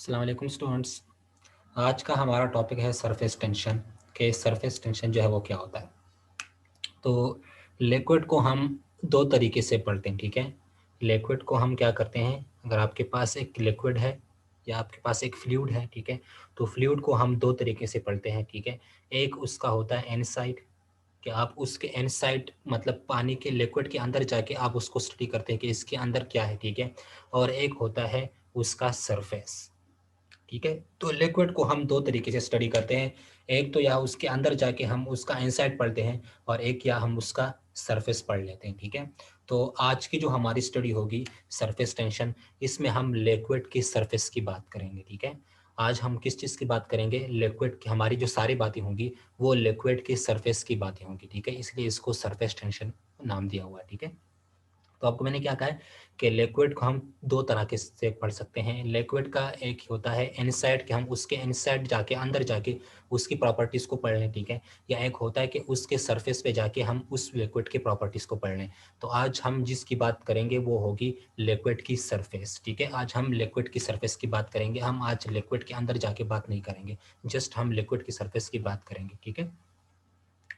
अस्सलाम वालेकुम स्टूडेंट्स। आज का हमारा टॉपिक है सरफेस टेंशन। के सरफेस टेंशन जो है वो क्या होता है। तो लिक्विड को हम दो तरीके से पढ़ते हैं, ठीक है। लिक्विड को हम क्या करते हैं, अगर आपके पास एक लिक्विड है या आपके पास एक फ्लूइड है, ठीक है, तो फ्लूइड को हम दो तरीके से पढ़ते हैं, ठीक है। एक उसका होता है इनसाइड, कि आप उसके इनसाइड मतलब पानी के लिक्विड के अंदर जाके आप उसको स्टडी करते हैं कि इसके अंदर क्या है, ठीक है। और एक होता है उसका सरफेस, ठीक है। तो लिक्विड को हम दो तरीके से स्टडी करते हैं, एक तो या उसके अंदर जाके हम उसका इनसाइड पढ़ते हैं और एक या हम उसका सरफेस पढ़ लेते हैं, ठीक है। तो आज की जो हमारी स्टडी होगी सरफेस टेंशन, इसमें हम लिक्विड की सरफेस की बात करेंगे, ठीक है। आज हम किस चीज़ की बात करेंगे, लिक्विड की। हमारी जो सारी बातें होंगी वो लिक्विड की सरफेस की बातें होंगी, ठीक है, इसलिए इसको सरफेस टेंशन नाम दिया हुआ है, ठीक है। तो आपको मैंने क्या कहा है कि लिक्विड को हम दो तरह के से पढ़ सकते हैं। लिक्विड का एक होता है इनसाइड, कि हम उसके इनसाइड जाके अंदर जाके उसकी प्रॉपर्टीज़ को पढ़ लें, ठीक है। या एक होता है कि उसके सरफेस पे जाके हम उस लिक्विड की प्रॉपर्टीज़ को पढ़ लें। तो आज हम जिसकी बात करेंगे वो होगी लिक्विड की सरफेस, ठीक है। आज हम लिक्विड की सरफेस की बात करेंगे, हम आज लिक्विड के अंदर जाके बात नहीं करेंगे, जस्ट हम लिक्विड की सरफेस की बात करेंगे, ठीक है।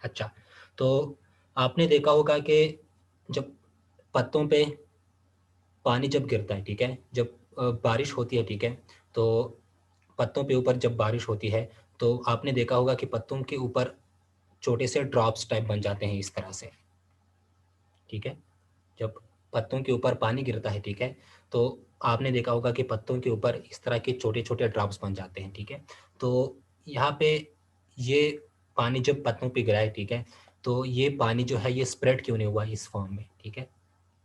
अच्छा, तो आपने देखा होगा कि जब पत्तों पे पानी जब गिरता है, ठीक है, जब बारिश होती है, ठीक है, तो पत्तों के ऊपर जब बारिश होती है तो आपने देखा होगा कि पत्तों के ऊपर छोटे से ड्रॉप्स टाइप बन जाते हैं इस तरह से, ठीक है। जब पत्तों के ऊपर पानी गिरता है, ठीक है, तो आपने देखा होगा कि पत्तों के ऊपर इस तरह के छोटे-छोटे ड्रॉप्स बन जाते हैं, ठीक है। तो यहाँ पे ये पानी जब पत्तों पे गिरा है, ठीक है, तो ये पानी जो है ये स्प्रेड क्यों नहीं हुआ इस फॉर्म में, ठीक है।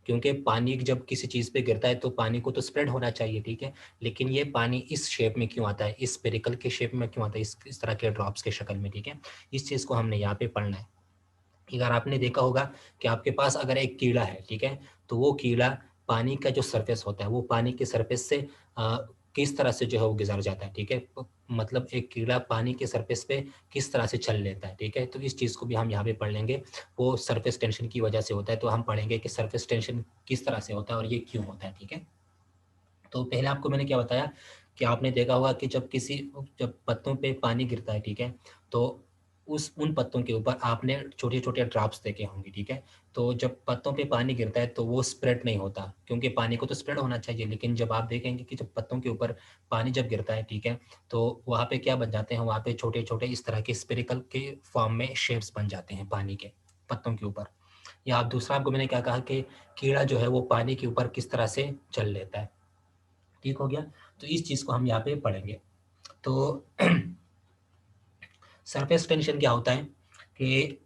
क्योंकि पानी जब किसी चीज़ पे गिरता है तो पानी को तो स्प्रेड होना चाहिए, ठीक है। लेकिन ये पानी इस शेप में क्यों आता है, इस स्फेरिकल के शेप में क्यों आता है, इस तरह के ड्रॉप्स के शक्ल में, ठीक है। इस चीज़ को हमने यहाँ पे पढ़ना है। अगर आपने देखा होगा कि आपके पास अगर एक कीड़ा है, ठीक है, तो वो कीड़ा पानी का जो सरफेस होता है वो पानी के सरफेस से किस तरह से जो है वो गुजर जाता है, ठीक है। मतलब एक कीड़ा पानी के सरफेस पे किस तरह से चल लेता है, ठीक है। तो इस चीज़ को भी हम यहाँ पे पढ़ लेंगे, वो सरफेस टेंशन की वजह से होता है। तो हम पढ़ेंगे कि सरफेस टेंशन किस तरह से होता है और ये क्यों होता है, ठीक है। तो पहले आपको मैंने क्या बताया कि आपने देखा होगा कि जब पत्तों पे पानी गिरता है, ठीक है, तो उस उन पत्तों के ऊपर आपने छोटे-छोटे ड्रॉप्स देखे होंगे, ठीक है। तो जब पत्तों पे पानी गिरता है तो वो स्प्रेड नहीं होता, क्योंकि पानी को तो स्प्रेड होना चाहिए। लेकिन जब आप देखेंगे कि जब पत्तों के ऊपर पानी जब गिरता है, ठीक है, तो वहाँ पे क्या बन जाते हैं, वहाँ पे छोटे-छोटे इस तरह के स्फेरिकल के फॉर्म में शेप्स बन जाते हैं पानी के, पत्तों के ऊपर। या आप दूसरा आपको मैंने क्या कहा कि कीड़ा जो है वो पानी के ऊपर किस तरह से चल लेता है, ठीक हो गया। तो इस चीज़ को हम यहाँ पे पढ़ेंगे। तो सरफेस टेंशन क्या होता है कि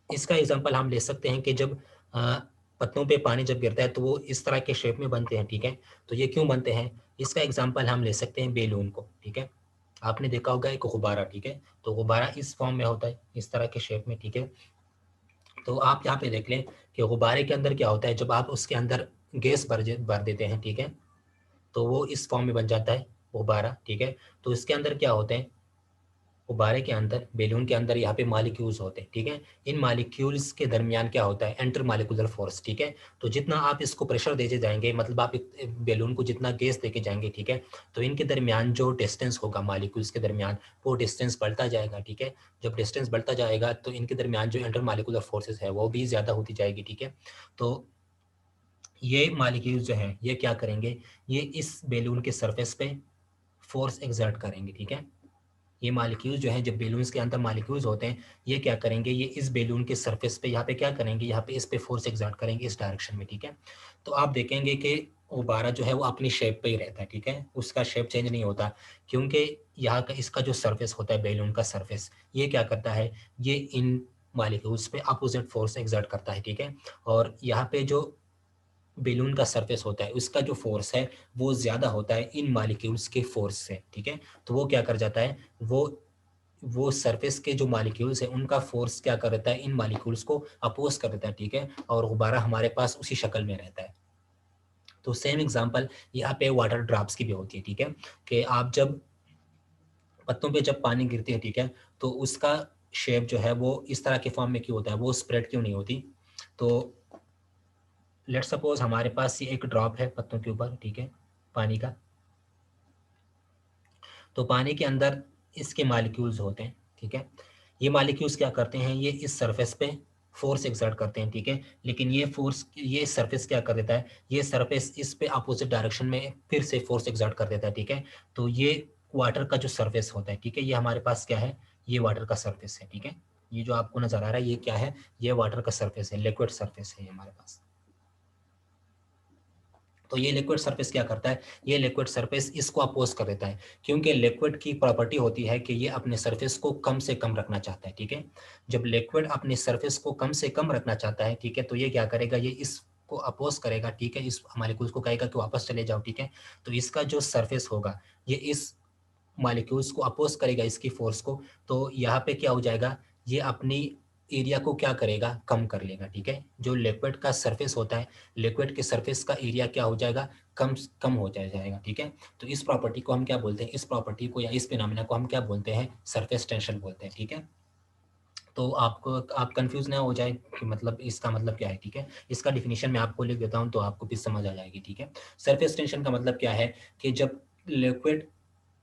इसका एग्जांपल हम ले सकते हैं कि जब पत्तों पे पानी जब गिरता है तो वो इस तरह के शेप में बनते हैं, ठीक है। तो ये क्यों बनते हैं, इसका एग्जांपल हम ले सकते हैं बेलून को, ठीक है। आपने देखा होगा एक गुब्बारा, ठीक है, तो गुब्बारा इस फॉर्म में होता है, इस तरह के शेप में, ठीक है। तो आप यहाँ पे देख लें कि गुब्बारे के अंदर क्या होता है, जब आप उसके अंदर गैस भर देते हैं, ठीक है, तो वो इस फॉर्म में बन जाता है गुब्बारा, ठीक है। तो इसके अंदर क्या होते हैं, गुब्बारे के अंदर, बैलून के अंदर यहाँ पे मॉलिक्यूल्स होते हैं, ठीक है। इन मॉलिक्यूल्स के दरमियान क्या होता है, इंटर मॉलिक्यूलर फोर्स, ठीक है। तो जितना आप इसको प्रेशर देते जाएंगे, मतलब आप बैलून को जितना गैस देके जाएंगे, ठीक है, तो इनके दरमियान जो डिस्टेंस होगा मॉलिक्यूल्स के दरमियान, वो डिस्टेंस बढ़ता जाएगा, ठीक है। जब डिस्टेंस बढ़ता जाएगा तो इनके दरमियान जो इंटर मॉलिक्यूलर फोर्सेस है वो भी ज़्यादा होती जाएगी, ठीक है। तो ये मॉलिक्यूल्स जो हैं ये क्या करेंगे, ये इस बैलून के सरफेस पे फोर्स एक्सर्ट करेंगे, ठीक है। ये मॉलिक्यूल्स जो हैं, जब बैलून्स के अंदर मॉलिक्यूल्स होते हैं, ये क्या करेंगे, ये इस बैलून के सरफेस पे यहाँ पे क्या करेंगे, यहाँ पे इस पे फोर्स एक्सर्ट करेंगे इस डायरेक्शन में, ठीक है। तो आप देखेंगे कि गुब्बारा जो है वो अपनी शेप पे ही रहता है, ठीक है, उसका शेप चेंज नहीं होता, क्योंकि यहाँ का इसका जो सरफेस होता है बैलून का सरफेस, ये क्या करता है, ये इन मॉलिक्यूल्स पे अपोजिट फोर्स एक्सर्ट करता है, ठीक है। और यहाँ पे जो बैलून का सरफेस होता है उसका जो फोर्स है वो ज़्यादा होता है इन मॉलिक्यूल्स के फोर्स से, ठीक है। तो वो क्या कर जाता है, वो सरफेस के जो मॉलिक्यूल्स हैं उनका फोर्स क्या कर देता है, इन मॉलिक्यूल्स को अपोज कर देता है, ठीक है। और गुब्बारा हमारे पास उसी शक्ल में रहता है। तो सेम एग्जांपल यहाँ पे वाटर ड्रॉप्स की भी होती है, ठीक है, कि आप जब पत्तों पे जब पानी गिरती है, ठीक है, तो उसका शेप जो है वो इस तरह के फॉर्म में क्यों होता है, वो स्प्रेड क्यों नहीं होती। तो लेट्स सपोज हमारे पास ये एक ड्रॉप है पत्तों के ऊपर, ठीक है, पानी का। तो पानी के अंदर इसके मालिक्यूल्स होते हैं, ठीक है। ये मालिक्यूल्स क्या करते हैं, ये इस सरफेस पे फोर्स एक्सर्ट करते हैं, ठीक है। लेकिन ये फोर्स, ये सरफेस क्या कर देता है, ये सरफेस इस पे अपोजिट डायरेक्शन में फिर से फोर्स एक्सर्ट कर देता है, ठीक है। तो ये वाटर का जो सरफेस होता है, ठीक है, ये हमारे पास क्या है, ये वाटर का सरफेस है, ठीक है। ये जो आपको नजर आ रहा है ये क्या है, ये वाटर का सरफेस है, लिक्विड सरफेस है ये हमारे पास। तो ये लिक्विड सरफेस क्या करता है, ये लिक्विड सरफेस इसको अपोज कर देता है, क्योंकि लिक्विड की प्रॉपर्टी होती है कि ये अपने सरफेस को कम से कम रखना चाहता है, ठीक है। जब लिक्विड अपने सरफेस को कम से कम रखना चाहता है, ठीक है, तो ये क्या करेगा, ये इसको अपोज करेगा, ठीक है, इस मालिक्यूल्स को कहेगा कि वापस चले जाओ, ठीक है। तो इसका जो सरफेस होगा ये इस मालिक्यूल्स को अपोज करेगा, इसकी फोर्स को। तो यहाँ पे क्या हो जाएगा, ये अपनी एरिया को क्या करेगा, कम कर लेगा, ठीक है। जो लिक्विड का सरफेस होता है, लिक्विड के सरफेस का एरिया क्या हो जाएगा, कम कम हो जाएगा, ठीक है। तो इस प्रॉपर्टी को हम क्या बोलते हैं, इस प्रॉपर्टी को या इस फिनोमेना को हम क्या बोलते हैं, सरफेस टेंशन बोलते हैं, ठीक है। तो आपको, आप कंफ्यूज ना हो जाए कि मतलब इसका मतलब क्या है, ठीक है। इसका डिफिनीशन मैं आपको लिख देता हूँ तो आपको भी समझ आ जाएगी, ठीक है। सरफेस टेंशन का मतलब क्या है कि जब लिक्विड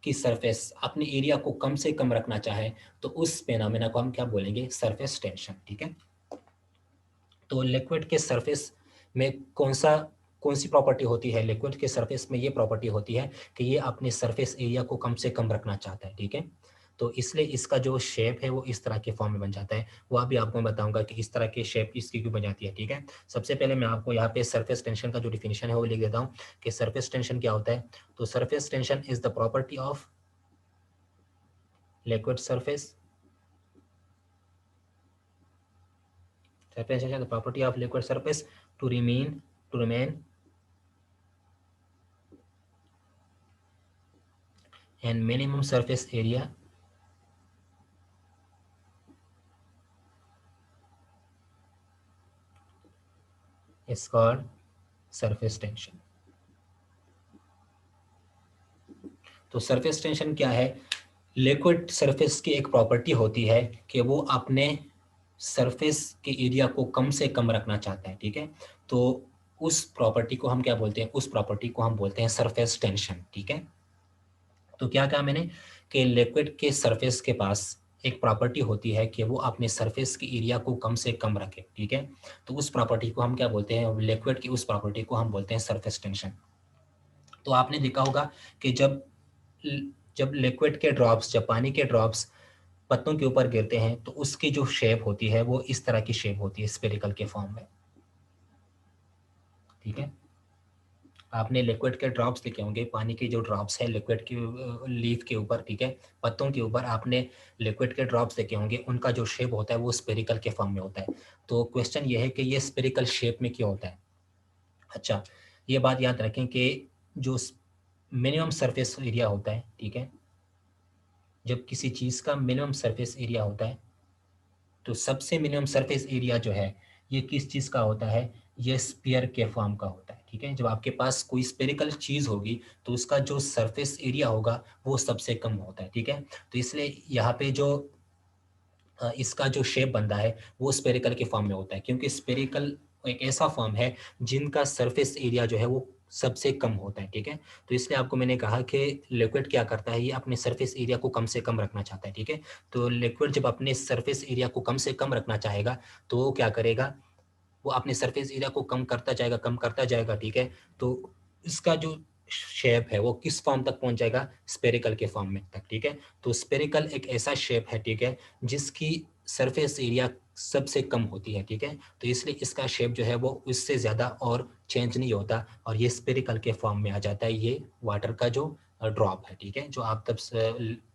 की सरफेस अपने एरिया को कम से कम रखना चाहे तो उस फेनोमेना को हम क्या बोलेंगे, सरफेस टेंशन, ठीक है। तो लिक्विड के सरफेस में कौन सी प्रॉपर्टी होती है, लिक्विड के सरफेस में ये प्रॉपर्टी होती है कि ये अपने सरफेस एरिया को कम से कम रखना चाहता है, ठीक है। तो इसलिए इसका जो शेप है वो इस तरह के फॉर्म में बन जाता है। वो अभी आपको मैं बताऊंगा कि इस तरह की शेप इसकी क्यों बन जाती है, ठीक है। सबसे पहले मैं आपको यहाँ पे सरफेस टेंशन का जो डिफिनीशन है वो लिख देता हूँ कि सरफेस टेंशन क्या होता है। तो surface tension is the property of liquid surface. Surface tension, the property of liquid surface to remain and minimum surface area is called surface tension. तो सरफेस टेंशन क्या है, लिक्विड सरफेस की एक property होती है कि वो अपने सरफेस के एरिया को कम से कम रखना चाहता है, ठीक है। तो उस प्रॉपर्टी को हम क्या बोलते हैं, उस प्रॉपर्टी को हम बोलते हैं सरफेस टेंशन, ठीक है। तो क्या कहा मैंने कि लिक्विड के सरफेस के पास एक प्रॉपर्टी होती है कि वो अपने सरफेस के एरिया को कम से कम रखे, ठीक है। तो उस प्रॉपर्टी को हम क्या बोलते हैं, लिक्विड की उस प्रॉपर्टी को हम बोलते हैं सरफेस टेंशन। तो आपने देखा होगा कि जब लिक्विड के ड्रॉप्स, जब पानी के ड्रॉप्स पत्तों के ऊपर गिरते हैं तो उसकी जो शेप होती है वो इस तरह की शेप होती है, स्फेरिकल के फॉर्म में, ठीक है। आपने लिक्विड के ड्रॉप्स देखे होंगे, पानी के जो ड्रॉप्स है लिक्विड की लीफ के ऊपर, ठीक है, पत्तों के ऊपर आपने लिक्विड के ड्रॉप्स देखे होंगे, उनका जो शेप होता है वो स्पेरिकल के फॉर्म में होता है। तो क्वेश्चन ये है कि ये स्पेरिकल शेप में क्यों होता है। अच्छा, ये बात याद रखें कि जो मिनिमम सरफेस एरिया होता है, ठीक है, जब किसी चीज़ का मिनिमम सरफेस एरिया होता है तो सबसे मिनिमम सरफेस एरिया जो है ये किस चीज़ का होता है, ये स्फीयर के फॉर्म का होता है, ठीक है। जब आपके पास कोई स्पेरिकल चीज़ होगी तो उसका जो सरफेस एरिया होगा वो सबसे कम होता है, ठीक है। तो इसलिए यहाँ पे जो इसका जो शेप बनता है वो स्पेरिकल के फॉर्म में होता है, क्योंकि स्पेरिकल एक ऐसा फॉर्म है जिनका सरफेस एरिया जो है वो सबसे कम होता है, ठीक है। तो इसलिए आपको मैंने कहा कि लिक्विड क्या करता है, ये अपने सरफेस एरिया को कम से कम रखना चाहता है, ठीक है। तो लिक्विड जब अपने सरफेस एरिया को कम से कम रखना चाहेगा तो वो क्या करेगा, वो अपने सरफेस एरिया को कम करता जाएगा, कम करता जाएगा, ठीक है। तो इसका जो शेप है वो किस फॉर्म तक पहुंच जाएगा, स्पेरिकल के फॉर्म में तक, ठीक है। तो स्पेरिकल एक ऐसा शेप है, ठीक है, जिसकी सरफेस एरिया सबसे कम होती है, ठीक है। तो इसलिए इसका शेप जो है वो उससे ज़्यादा और चेंज नहीं होता और ये स्पेरिकल के फॉर्म में आ जाता है, ये वाटर का जो ड्रॉप है, ठीक है। जो आप तब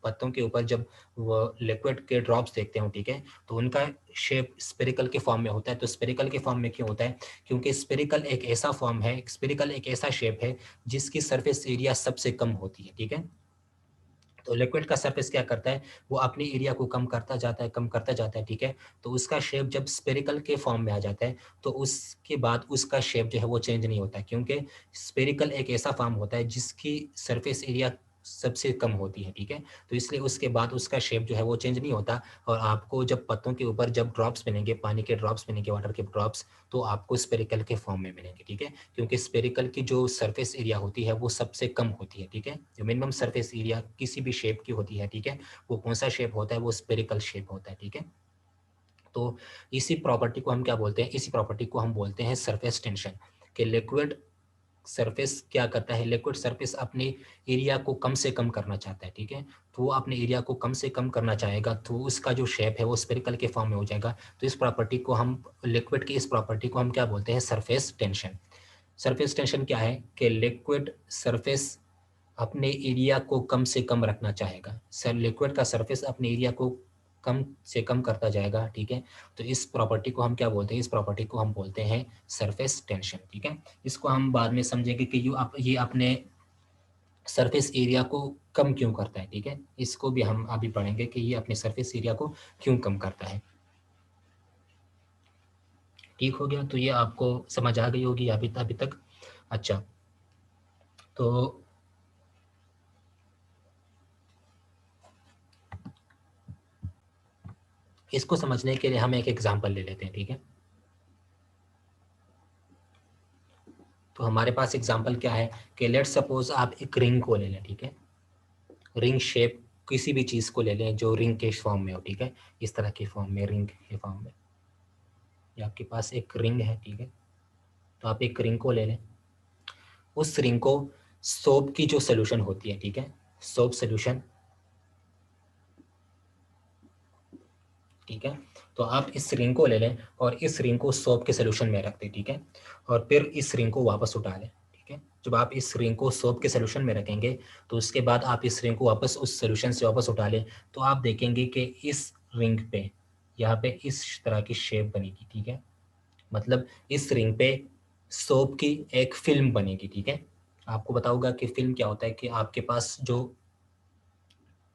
पत्तों के ऊपर जब वो लिक्विड के ड्रॉप्स देखते हो, ठीक है, तो उनका शेप स्पेरिकल के फॉर्म में होता है। तो स्पेरिकल के फॉर्म में क्यों होता है, क्योंकि स्पेरिकल एक ऐसा फॉर्म है, स्पेरिकल एक ऐसा शेप है जिसकी सरफेस एरिया सबसे कम होती है, ठीक है। तो लिक्विड का सरफेस क्या करता है, वो अपनी एरिया को कम करता जाता है, कम करता जाता है, ठीक है। तो उसका शेप जब स्पेरिकल के फॉर्म में आ जाता है तो उसके बाद उसका शेप जो है वो चेंज नहीं होता है, क्योंकि स्पेरिकल एक ऐसा फॉर्म होता है जिसकी सरफेस एरिया सबसे कम होती है, ठीक है। तो इसलिए उसके बाद उसका शेप जो है वो चेंज नहीं होता, और आपको जब पत्तों के ऊपर जब ड्रॉप्स मिलेंगे, पानी के ड्रॉप्स मिलेंगे, वाटर के ड्रॉप्स, तो आपको स्पेरिकल के फॉर्म में मिलेंगे, ठीक है। क्योंकि स्पेरिकल की जो सरफेस एरिया होती है वो सबसे कम होती है, ठीक है। जो मिनिमम सरफेस एरिया किसी भी शेप की होती है, ठीक है, वो कौन सा शेप होता है, वो स्पेरिकल शेप होता है, ठीक है। तो इसी प्रॉपर्टी को हम क्या बोलते हैं, इसी प्रॉपर्टी को हम बोलते हैं सरफेस टेंशन। कि लिक्विड सरफेस क्या करता है, लिक्विड सरफेस अपने एरिया को कम से कम करना चाहता है, ठीक है। तो वो अपने एरिया को कम से कम करना चाहेगा, तो उसका जो शेप है वो स्फेरिकल के फॉर्म में हो जाएगा। तो इस प्रॉपर्टी को हम, लिक्विड की इस प्रॉपर्टी को हम क्या बोलते हैं, सरफेस टेंशन। सरफेस टेंशन क्या है कि लिक्विड सरफेस अपने एरिया को कम से कम रखना चाहेगा, सर लिक्विड का सरफेस अपने एरिया को कम से कम करता जाएगा, ठीक है। तो इस प्रॉपर्टी को हम क्या बोलते हैं, इस प्रॉपर्टी को हम बोलते हैं सरफेस टेंशन, ठीक है। इसको हम बाद में समझेंगे कि ये अपने सरफेस एरिया को कम क्यों करता है, ठीक है। इसको भी हम अभी पढ़ेंगे कि ये अपने सरफेस एरिया को क्यों कम करता है। ठीक हो गया, तो ये आपको समझ आ गई होगी अभी तक। अच्छा, तो इसको समझने के लिए हम एक एग्जांपल ले लेते हैं, ठीक है। तो हमारे पास एग्जांपल क्या है कि लेट सपोज आप एक रिंग को ले लें, ठीक है। रिंग शेप किसी भी चीज़ को ले लें जो रिंग के फॉर्म में हो, ठीक है। इस तरह के फॉर्म में, रिंग के फॉर्म में, या आपके पास एक रिंग है, ठीक है। तो आप एक रिंग को ले लें, उस रिंग को सोप की जो सोल्यूशन होती है, ठीक है, सोप सोल्यूशन, ठीक है। तो आप इस रिंग को ले लें और इस रिंग को सोप के सोल्यूशन में रख दें, ठीक है। और फिर इस रिंग को वापस उठा लें, ठीक है। जब आप इस रिंग को सोप के सोल्यूशन में रखेंगे तो उसके बाद आप इस रिंग को वापस उस सोल्यूशन से वापस उठा लें, तो आप देखेंगे कि इस रिंग पे यहाँ पे इस तरह की शेप बनेगी, ठीक है। मतलब इस रिंग पे सोप की एक फिल्म बनेगी, ठीक है। आपको बताऊंगा कि फिल्म क्या होता है, कि आपके पास जो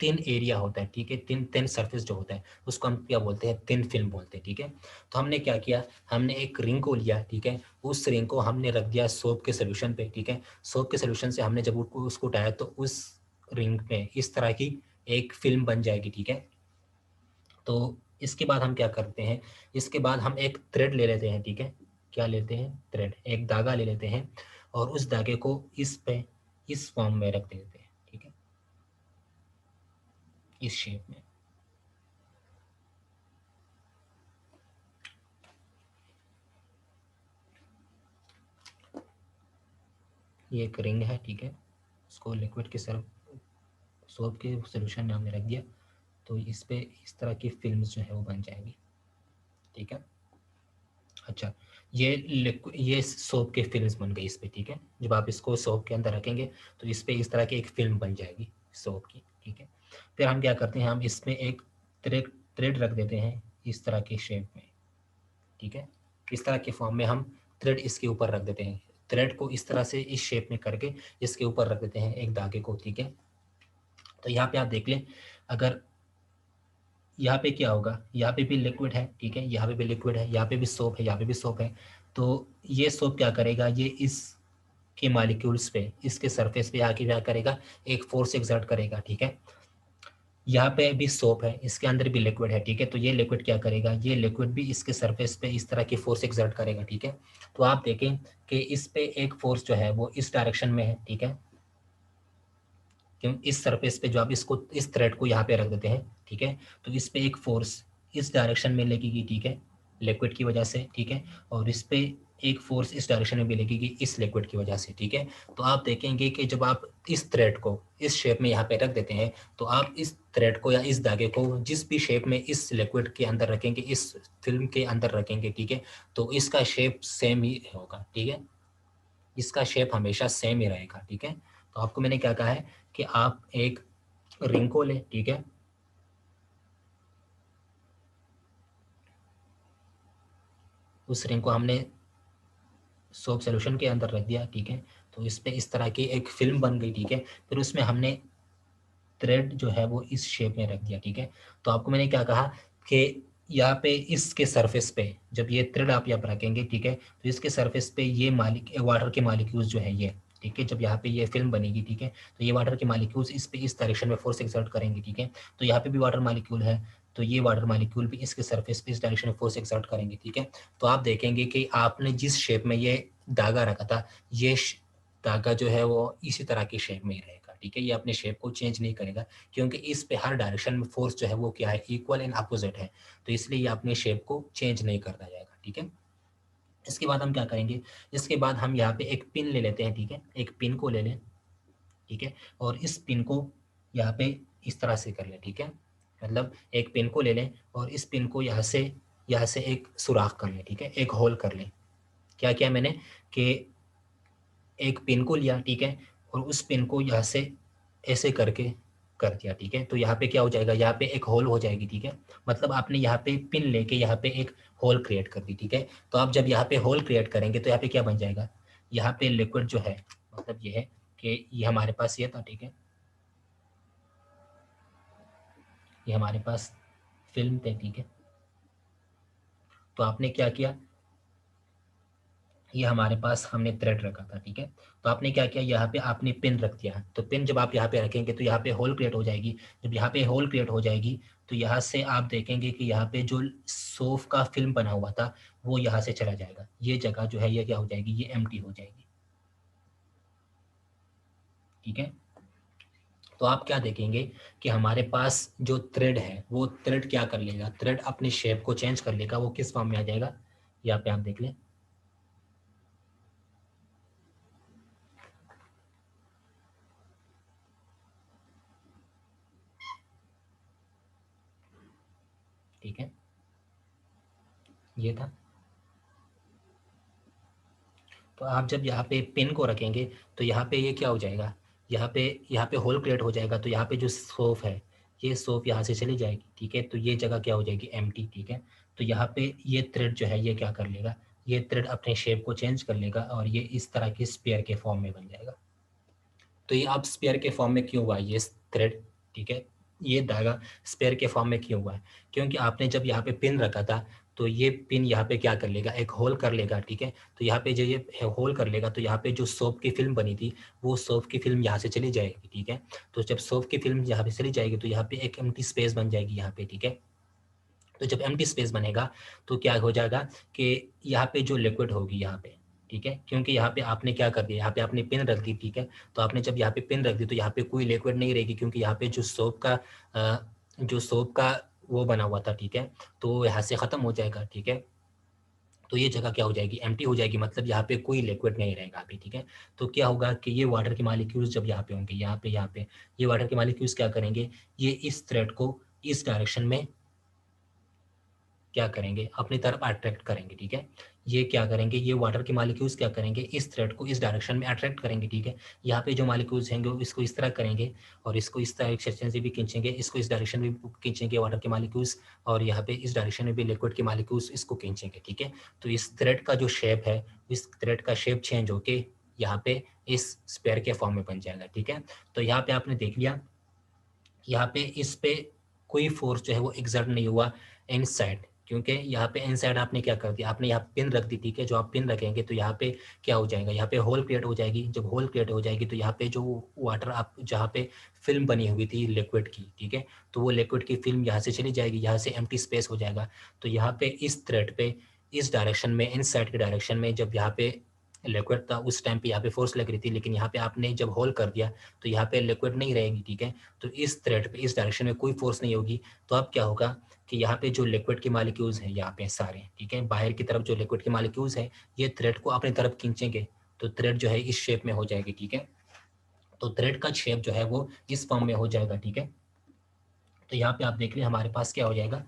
थिन एरिया होता है, ठीक है, थिन थिन सरफेस जो होता है उसको हम क्या बोलते हैं, थिन फिल्म बोलते हैं, ठीक है। तो हमने क्या किया, हमने एक रिंग को लिया, ठीक है, उस रिंग को हमने रख दिया सोप के सोल्यूशन पे, ठीक है। सोप के सोल्यूशन से हमने जब उसको उठाया तो उस रिंग में इस तरह की एक फिल्म बन जाएगी, ठीक है। तो इसके बाद हम क्या करते हैं, इसके बाद हम एक थ्रेड ले लेते हैं, ठीक है। क्या लेते हैं, थ्रेड, एक धागा ले लेते हैं और उस धागे को इस पे इस फॉर्म में रख देते हैं, ठीक है, इस शेप में। ये एक रिंग है, ठीक है। उसको लिक्विड के सर सोप के सोल्यूशन में हमने रख दिया, तो इस पे इस तरह की फिल्म्स जो है वो बन जाएंगी, ठीक है। अच्छा, ये सोप के फिल्म्स बन गई इस पे, ठीक है। जब आप इसको सोप के अंदर रखेंगे तो इस पे इस तरह की एक फिल्म बन जाएगी सोप की, ठीक है। फिर हम क्या करते हैं, हम इसमें एक थ्रेड थ्रेड रख देते हैं इस तरह की शेप में, ठीक है। इस तरह के फॉर्म में हम थ्रेड इसके ऊपर रख देते हैं, थ्रेड को इस तरह से इस शेप में करके इसके ऊपर रख देते हैं एक धागे को, ठीक है। तो यहाँ पे आप देख लें, अगर यहाँ पे क्या होगा, यहाँ पे भी लिक्विड है, ठीक है, यहाँ पे भी लिक्विड है, यहाँ पे भी सोप है, यहाँ पे भी सोप है। तो ये सोप क्या करेगा, ये इस के मॉलिक्यूल्स पे, इसके सरफेस पे आके क्या करेगा, एक फोर्स एक्सर्ट करेगा, ठीक है। यहाँ पे भी सोप है, इसके अंदर भी लिक्विड है, ठीक है। तो ये लिक्विड क्या करेगा, ये लिक्विड भी इसके सरफेस पे इस तरह की फोर्स एक्सर्ट करेगा, ठीक है। तो आप देखें कि इस पे एक फोर्स जो है वो इस डायरेक्शन में है, ठीक है। क्यों, इस सरफेस पे जो आप इसको इस थ्रेड को यहाँ पे रख देते हैं, ठीक है, तो इस पे एक फोर्स इस डायरेक्शन में लगेगी, ठीक है, लिक्विड की वजह से, ठीक है। और इस पे एक फोर्स इस डायरेक्शन में भी लगेगी इस लिक्विड की वजह से, ठीक है। तो आप देखेंगे कि जब आप इस थ्रेड को इस शेप में यहाँ पे रख देते हैं, तो आप इस थ्रेड को या इस धागे को जिस भी शेप में इस लिक्विड के अंदर रखेंगे, इस फिल्म के अंदर रखेंगे, ठीक है, तो इसका शेप सेम ही होगा, ठीक है। इसका शेप हमेशा सेम ही रहेगा, ठीक है। तो आपको मैंने क्या कहा है कि आप एक रिंग को लें, ठीक है, उस रिंग को हमने सोप सोल्यूशन के अंदर रख दिया, ठीक है। तो इस पे इस तरह की एक फिल्म बन गई, ठीक है। फिर उसमें हमने थ्रेड जो है वो इस शेप में रख दिया, ठीक है। तो आपको मैंने क्या कहा कि यहाँ पे इसके सरफेस पे जब ये थ्रेड आप यहाँ पर रखेंगे, ठीक है, तो इसके सरफेस पे ये वाटर के मालिक्यूल्स जो है ठीक है। जब यहाँ पे ये फिल्म बनेगी, ठीक है, तो ये वाटर के मालिक्यूल्स इस पे इस डायरेक्शन में फोर्स एक्सर्ट करेंगे, ठीक है। तो यहाँ पे भी वाटर मालिक्यूल है, तो ये वाटर मालिक्यूल भी इसके सरफेस पे इस डायरेक्शन में फोर्स एक्सर्ट करेंगे, ठीक है। तो आप देखेंगे कि आपने जिस शेप में ये धागा रखा था, ये धागा जो है वो इसी तरह की शेप में ही रहेगा, ठीक है। ये अपने शेप को चेंज नहीं करेगा, क्योंकि इस पे हर डायरेक्शन में फोर्स जो है वो क्या है, इक्वल एंड अपोजिट है, तो इसलिए ये अपने शेप को चेंज नहीं करता जाएगा, ठीक है। इसके बाद हम क्या करेंगे, इसके बाद हम यहाँ पे एक पिन ले लेते हैं, ठीक है, एक पिन को ले लें, ठीक है, और इस पिन को यहाँ पे इस तरह से कर लें, ठीक है। मतलब एक पिन को ले लें और इस पिन को यहाँ से एक सुराख कर लें, ठीक है, एक होल कर लें। क्या किया मैंने कि एक पिन को लिया, ठीक है, और उस पिन को यहाँ से ऐसे करके कर दिया, ठीक है। तो यहाँ पे क्या हो जाएगा, यहाँ पे एक होल हो जाएगी, ठीक है। मतलब आपने यहाँ पे पिन लेके यहाँ पे एक होल क्रिएट कर दी, ठीक है। तो आप जब यहाँ पे होल क्रिएट करेंगे तो यहाँ पे क्या बन जाएगा, यहाँ पे लिक्विड जो है, मतलब ये है कि ये हमारे पास ये था, ठीक है, ये हमारे पास फिल्म थे, ठीक है। तो आपने क्या किया, ये हमारे पास हमने थ्रेड रखा था, ठीक है। तो आपने क्या किया, यहाँ पे आपने पिन रख दिया। तो पिन जब आप यहाँ पे रखेंगे तो यहाँ पे होल क्रिएट हो जाएगी। जब यहाँ पे होल क्रिएट हो जाएगी तो यहाँ से आप देखेंगे कि यहाँ पे जो सोफ का फिल्म बना हुआ था वो यहाँ से चला जाएगा। ये जगह जो है ये क्या हो जाएगी, ये एम्प्टी हो जाएगी, ठीक है। तो आप क्या देखेंगे कि हमारे पास जो थ्रेड है वो थ्रेड क्या कर लेगा, थ्रेड अपनी शेप को चेंज कर लेगा। वो किस फॉर्म में आ जाएगा, यहाँ पे आप देख लें, ठीक है, ये था। तो आप जब यहाँ पे पिन को रखेंगे तो यहाँ पे ये क्या हो जाएगा, यहाँ पे होल क्रिएट हो जाएगा। तो यहाँ पे जो सोफ है, ये सोफ यहाँ से चली जाएगी, ठीक है। तो ये जगह क्या हो जाएगी, एम्प्टी, ठीक है। तो यहाँ पे ये थ्रेड जो है ये क्या कर लेगा, ये थ्रेड अपने शेप को चेंज कर लेगा और ये इस तरह के स्पेयर के फॉर्म में बन जाएगा। तो ये अब स्पेयर के फॉर्म में क्यों हुआ है ये थ्रेड, ठीक है, ये धागा स्पेयर के फॉर्म में क्यों हुआ है, क्योंकि आपने जब यहाँ पे पिन रखा था तो ये पिन यहाँ पे क्या कर लेगा, एक होल कर लेगा, ठीक है। तो यहाँ पे जो ये होल कर लेगा तो यहाँ पे जो सोप की फिल्म बनी थी वो सोप की फिल्म यहाँ से चली जाएगी, ठीक है। तो जब सोप की फिल्म यहाँ पे चली जाएगी तो यहाँ पे एक एम्प्टी स्पेस बन जाएगी यहाँ पे, ठीक है। तो जब एम्प्टी स्पेस बनेगा तो क्या हो जाएगा कि यहाँ पे जो लिक्विड होगी यहाँ पे, ठीक है, क्योंकि यहाँ पे आपने क्या कर दिया, यहाँ पे आपने पिन रख दी, ठीक है। तो आपने जब यहाँ पे पिन रख दी तो यहाँ पे कोई लिक्विड नहीं रहेगी, क्योंकि यहाँ पे जो सोप का वो बना हुआ था, ठीक है, तो यहाँ से ख़त्म हो जाएगा, ठीक है। तो ये जगह क्या हो जाएगी, एम्प्टी हो जाएगी, मतलब यहाँ पे कोई लिक्विड नहीं रहेगा अभी, ठीक है। तो क्या होगा कि ये वाटर के मॉलिक्यूल्स जब यहाँ पे होंगे, यहाँ पे ये वाटर के मॉलिक्यूल्स क्या करेंगे, ये इस थ्रेड को इस डायरेक्शन में क्या करेंगे, अपनी तरफ अट्रैक्ट करेंगे, ठीक है। ये क्या करेंगे, ये वाटर के मॉलिक्यूल्स क्या करेंगे, इस थ्रेड को इस डायरेक्शन में अट्रैक्ट करेंगे, ठीक है। यहाँ पे जो मॉलिक्यूल्स हैं वो इसको इस तरह करेंगे और इसको इस डायरेक्शन से भी खींचेंगे, इसको इस डायरेक्शन में भी खींचेंगे वाटर के मॉलिक्यूल्स, और यहाँ पे इस डायरेक्शन में भी लिक्विड के मॉलिक्यूल्स इसको खींचेंगे, ठीक है। तो इस थ्रेड का जो शेप है, इस थ्रेड का शेप चेंज होके यहाँ पे इस स्पेयर के फॉर्म में बन जाएगा, ठीक है। तो यहाँ पे आपने देख लिया, यहाँ पे इस पे कोई फोर्स जो है वो एग्जर्ट नहीं हुआ इनसाइड, क्योंकि यहाँ पे इनसाइड आपने क्या कर दिया, आपने यहाँ पिन रख दी, ठीक है। जो आप पिन रखेंगे तो यहाँ पे क्या हो जाएगा, यहाँ पे होल क्रिएट हो जाएगी। जब होल क्रिएट हो जाएगी तो यहाँ पे जो वाटर आप जहाँ पे फिल्म बनी हुई थी लिक्विड की, ठीक है, तो वो लिक्विड की फिल्म यहाँ से चली जाएगी, यहाँ से एम्प्टी स्पेस हो जाएगा। तो यहाँ पे इस थ्रेड पे इस डायरेक्शन में, इनसाइड के डायरेक्शन में जब यहाँ पे लिक्विड था उस टाइम पे यहाँ पे फोर्स लग रही थी, लेकिन यहाँ पे आपने जब होल कर दिया तो यहाँ पे लिक्विड नहीं रहेगी, ठीक है। तो इस थ्रेड पे इस डायरेक्शन में कोई फोर्स नहीं होगी। तो अब क्या होगा कि यहाँ पे जो लिक्विड के मॉलिक्यूल्स हैं यहाँ पे सारे, ठीक है, बाहर की तरफ जो लिक्विड के मॉलिक्यूल्स हैं ये थ्रेड को अपनी तरफ खींचेंगे, तो थ्रेड जो है इस शेप में हो जाएगी, ठीक है। तो थ्रेड का शेप जो है वो इस फॉर्म में हो जाएगा, ठीक है। तो यहाँ पे आप देख रहे हमारे पास क्या हो जाएगा,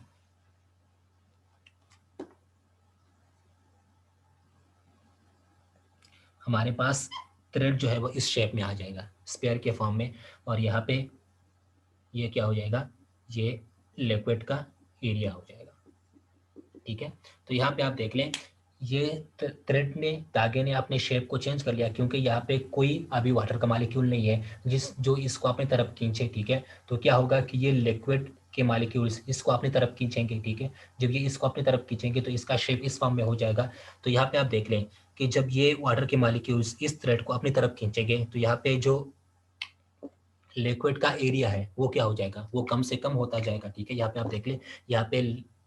हमारे पास थ्रेड जो है वो इस शेप में आ जाएगा स्पेयर के फॉर्म में, और यहाँ पे ये क्या हो जाएगा, ये लिक्विड का एरिया हो जाएगा, ठीक है। तो यहाँ पे आप देख लें, ये थ्रेड ने, धागे ने अपने शेप को चेंज कर लिया, क्योंकि यहाँ पे कोई अभी वाटर का मॉलिक्यूल नहीं है जिस जो इसको अपनी तरफ खींचे, ठीक है। तो क्या होगा कि ये लिक्विड के मॉलिक्यूल्स इसको अपनी तरफ खींचेंगे, ठीक है। जब ये इसको अपनी तरफ खींचेंगे तो इसका शेप इस फॉर्म में हो जाएगा। तो यहाँ पे आप देख लें कि जब ये वाटर के मॉलिक्यूल्स इस थ्रेड को अपनी तरफ खींचेंगे तो यहाँ पे जो लिक्विड का एरिया है वो क्या हो जाएगा, वो कम से कम होता जाएगा। ठीक है, यहाँ पे आप देख ले, यहाँ पे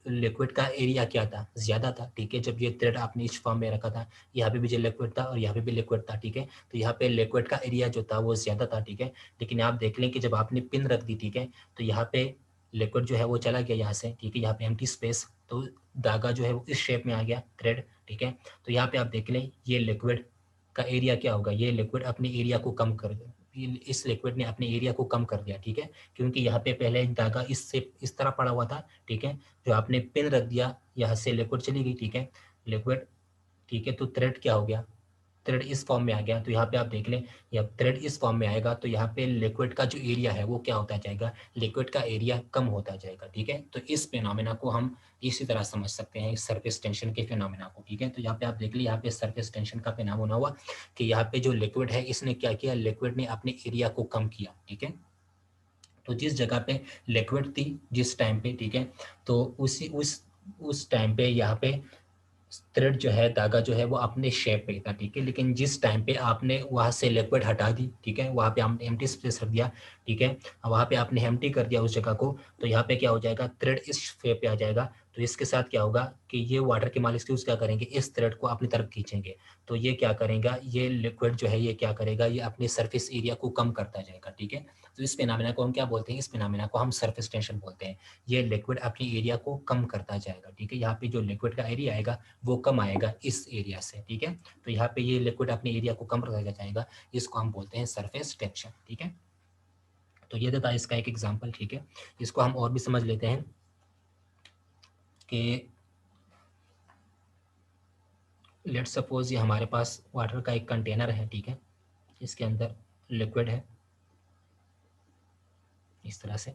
लिक्विड का एरिया क्या था, ज्यादा था। ठीक है, जब ये थ्रेड आपने इस फॉर्म में रखा था, यहाँ पे भी जो लिक्विड था और यहाँ पे भी लिक्विड था। ठीक है, तो यहाँ पे लिक्विड का एरिया जो था वो ज्यादा था। ठीक है, लेकिन आप देख लें कि जब आपने पिन रख दी, ठीक है, तो यहाँ पे लिक्विड जो है वो चला गया यहाँ से। ठीक है, यहाँ पे एम्प्टी स्पेस, तो धागा जो है वो इस शेप में आ गया, थ्रेड। ठीक है, तो यहाँ पे आप देख लें ये लिक्विड का एरिया क्या होगा, ये लिक्विड अपने एरिया को कम कर, इस लिक्विड ने अपने एरिया को कम कर दिया। ठीक है, क्योंकि यहाँ पे पहले धागा इससे इस तरह पड़ा हुआ था। ठीक है, जो आपने पिन रख दिया यहाँ से लिक्विड चली गई। ठीक है, लिक्विड, ठीक है, तो थ्रेड क्या हो गया, थ्रेड इस फॉर्म में आ गया। तो यहाँ पे आप देख लें, जब थ्रेड इस फॉर्म में आएगा तो यहाँ पे लिक्विड का जो एरिया है वो क्या होता जाएगा, लिक्विड का एरिया कम होता जाएगा। ठीक है, तो इस फिनोमेना को हम इसी तरह समझ सकते हैं, सरफेस टेंशन के फिनोमेना को। ठीक है, तो यहाँ पे आप देख लीजिए, यहाँ पे सरफेस टेंशन का फिनोमेना हुआ कि यहाँ पे जो लिक्विड है इसने क्या किया, लिक्विड ने अपने एरिया को कम किया। ठीक है, तो जिस जगह पे लिक्विड थी जिस टाइम पे, ठीक है, तो उस टाइम पे यहाँ पे थ्रेड जो है, धागा जो है वो अपने शेप पे था। ठीक है, लेकिन जिस टाइम पे आपने वहां से लिक्विड हटा दी, ठीक है, वहां पे आपने एम्प्टी स्पेस रख दिया। ठीक है, वहां पे आपने एम्प्टी कर दिया उस जगह को, तो यहाँ पे क्या हो जाएगा, थ्रेड इस शेप पे आ जाएगा। तो इसके साथ क्या होगा कि ये वाटर के मॉलिक्यूल्स क्या करेंगे, इस थ्रेड को अपनी तरफ खींचेंगे। तो ये क्या करेगा, ये लिक्विड जो है ये क्या करेगा, ये अपने सरफेस एरिया को कम करता जाएगा। ठीक है, तो इस फिनोमेना को हम क्या बोलते हैं, इस फिनोमेना को हम सरफेस टेंशन बोलते हैं। ये लिक्विड अपनी एरिया को कम करता जाएगा। ठीक है, यहाँ पे जो लिक्विड का एरिया आएगा वो कम आएगा इस एरिया से। ठीक है, तो यहाँ पे ये लिक्विड अपने एरिया को कम करता जाएगा, इसको हम बोलते हैं सरफेस टेंशन। ठीक है, तो ये था इसका एक एग्जांपल। ठीक है, इसको हम और भी समझ लेते हैं कि लेट सपोज ये हमारे पास वाटर का एक कंटेनर है। ठीक है, इसके अंदर लिक्विड है इस तरह से,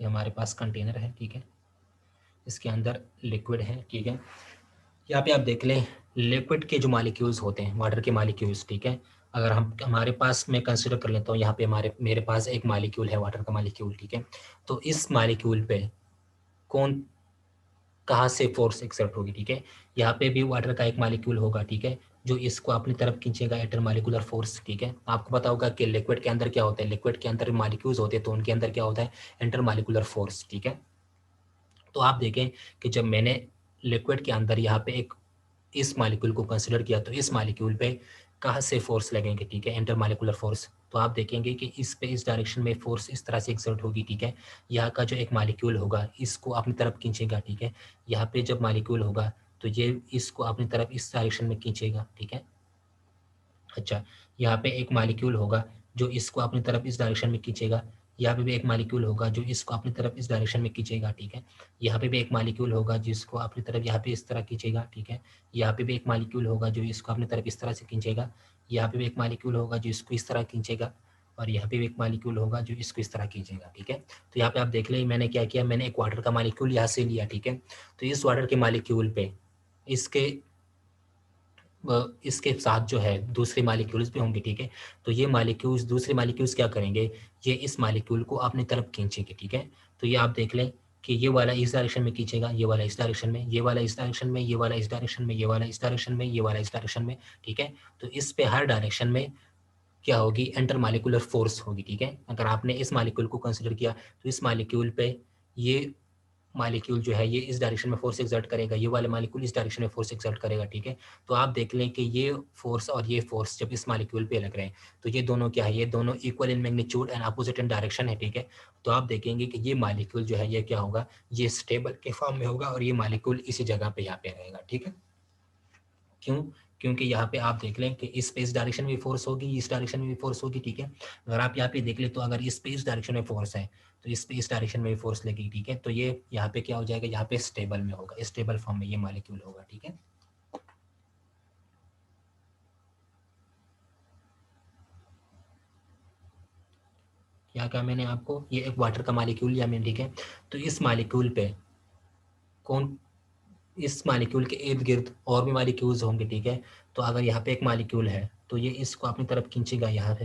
ये हमारे पास कंटेनर है। ठीक है, इसके अंदर लिक्विड है। ठीक है, यहाँ पे आप देख लें लिक्विड के जो मॉलिक्यूल्स होते हैं, वाटर के मॉलिक्यूल्स। ठीक है, अगर हम हमारे पास मैं कंसिडर कर लेता हूँ, यहाँ पे मेरे पास एक मॉलिक्यूल है, वाटर का मॉलिक्यूल। ठीक है, तो इस मॉलिक्यूल पे कौन, कहाँ से फोर्स एक्सर्ट होगी। ठीक है, यहाँ पे भी वाटर का एक मॉलिक्यूल होगा। ठीक है, जो इसको अपनी तरफ खींचेगा, इंटरमॉलिक्यूलर फोर्स। ठीक है, आपको पता होगा कि लिक्विड के अंदर क्या होता है, लिक्विड के अंदर मॉलिक्यूल्स होते हैं तो उनके अंदर क्या होता है, इंटरमॉलिक्यूलर फोर्स। ठीक है, तो आप देखें कि जब मैंने लिक्विड के अंदर यहाँ पे एक इस मॉलिक्यूल को कंसिडर किया तो इस मॉलिक्यूल पे कहाँ से फोर्स लगेंगे। ठीक है, इंटरमॉलिक्यूलर फोर्स। तो आप देखेंगे कि इस पे इस डायरेक्शन में फोर्स इस तरह से एक्सर्ट होगी। ठीक है, यहाँ का जो एक मॉलिक्यूल होगा इसको अपनी तरफ खींचेगा। ठीक है, यहाँ पे जब मॉलिक्यूल होगा तो ये इसको अपनी तरफ इस डायरेक्शन में खींचेगा। ठीक है, अच्छा, यहाँ पे एक मॉलिक्यूल होगा जो इसको अपनी तरफ इस डायरेक्शन में खींचेगा, यहाँ पे भी एक मॉलिक्यूल होगा जो इसको अपनी तरफ इस डायरेक्शन में खींचेगा। ठीक है, यहाँ पे भी एक मॉलिक्यूल होगा जिसको अपनी तरफ यहाँ पे इस तरह खींचेगा। ठीक है, यहाँ पे भी एक मॉलिक्यूल होगा जो इसको अपनी तरफ इस तरह से खींचेगा, यहाँ पे भी एक मॉलिक्यूल होगा जो इसको इस तरह खींचेगा, और यहाँ पे भी एक मॉलिक्यूल होगा जो इसको इस तरह खींचेगा। ठीक है, तो यहाँ पे आप देख लें मैंने क्या किया, मैंने एक वाटर का मॉलिक्यूल यहाँ से लिया। ठीक है, तो इस वाटर के मॉलिक्यूल पे इसके इसके साथ जो है दूसरे मॉलिक्यूल्स भी होंगे। ठीक है, तो ये मॉलिक्यूल्स, दूसरे मॉलिक्यूल्स क्या करेंगे, ये इस मॉलिक्यूल को अपनी तरफ खींचेंगे। ठीक है, तो ये आप देख लें कि ये वाला इस डायरेक्शन में खींचेगा, ये वाला इस डायरेक्शन में, ये वाला इस डायरेक्शन में, ये वाला इस डायरेक्शन में, ये वाला इस डायरेक्शन में, ये वाला इस डायरेक्शन में। ठीक है, तो इस पे हर डायरेक्शन में क्या होगी, इंटर मॉलिक्यूलर फोर्स होगी। ठीक है, अगर आपने इस मॉलिक्यूल को कंसिडर किया तो इस मॉलिक्यूल पे ये मॉलिक्यूल जो है ये इस डायरेक्शन में फोर्स एक्सर्ट करेगा, ये वाला मॉलिक्यूल इस डायरेक्शन में फोर्स एक्सर्ट करेगा। ठीक है, तो आप देख लें कि ये फोर्स और ये फोर्स जब इस मॉलिक्यूल पे लग रहे हैं तो ये दोनों क्या है, ये दोनों equal in magnitude and opposite in direction है। ठीक है, तो आप देखेंगे कि ये मॉलिक्यूल जो है ये क्या होगा, ये स्टेबल के फॉर्म में होगा और ये मॉलिक्यूल इसी जगह पे यहाँ पे रहेगा। ठीक है, क्यों, क्योंकि यहाँ पे आप देख लें कि इस डायरेक्शन में फोर्स होगी, इस डायरेक्शन में भी फोर्स होगी। ठीक है, अगर आप यहाँ पे देख लें तो अगर इस डायरेक्शन में फोर्स है तो इस डायरेक्शन में भी फोर्स लगेगी। ठीक है, तो ये यहाँ पे क्या हो जाएगा, यहाँ पे स्टेबल में होगा, स्टेबल फॉर्म में ये मॉलिक्यूल होगा। ठीक है, क्या कहा मैंने आपको, ये एक वाटर का मॉलिक्यूल लिया मैंने। ठीक है, तो इस मॉलिक्यूल पे कौन इस मॉलिक्यूल के इर्द गिर्द और भी मॉलिक्यूल्स होंगे, ठीक है। तो अगर यहाँ पे एक मॉलिक्यूल है तो ये इसको अपनी तरफ खींचेगा, यहाँ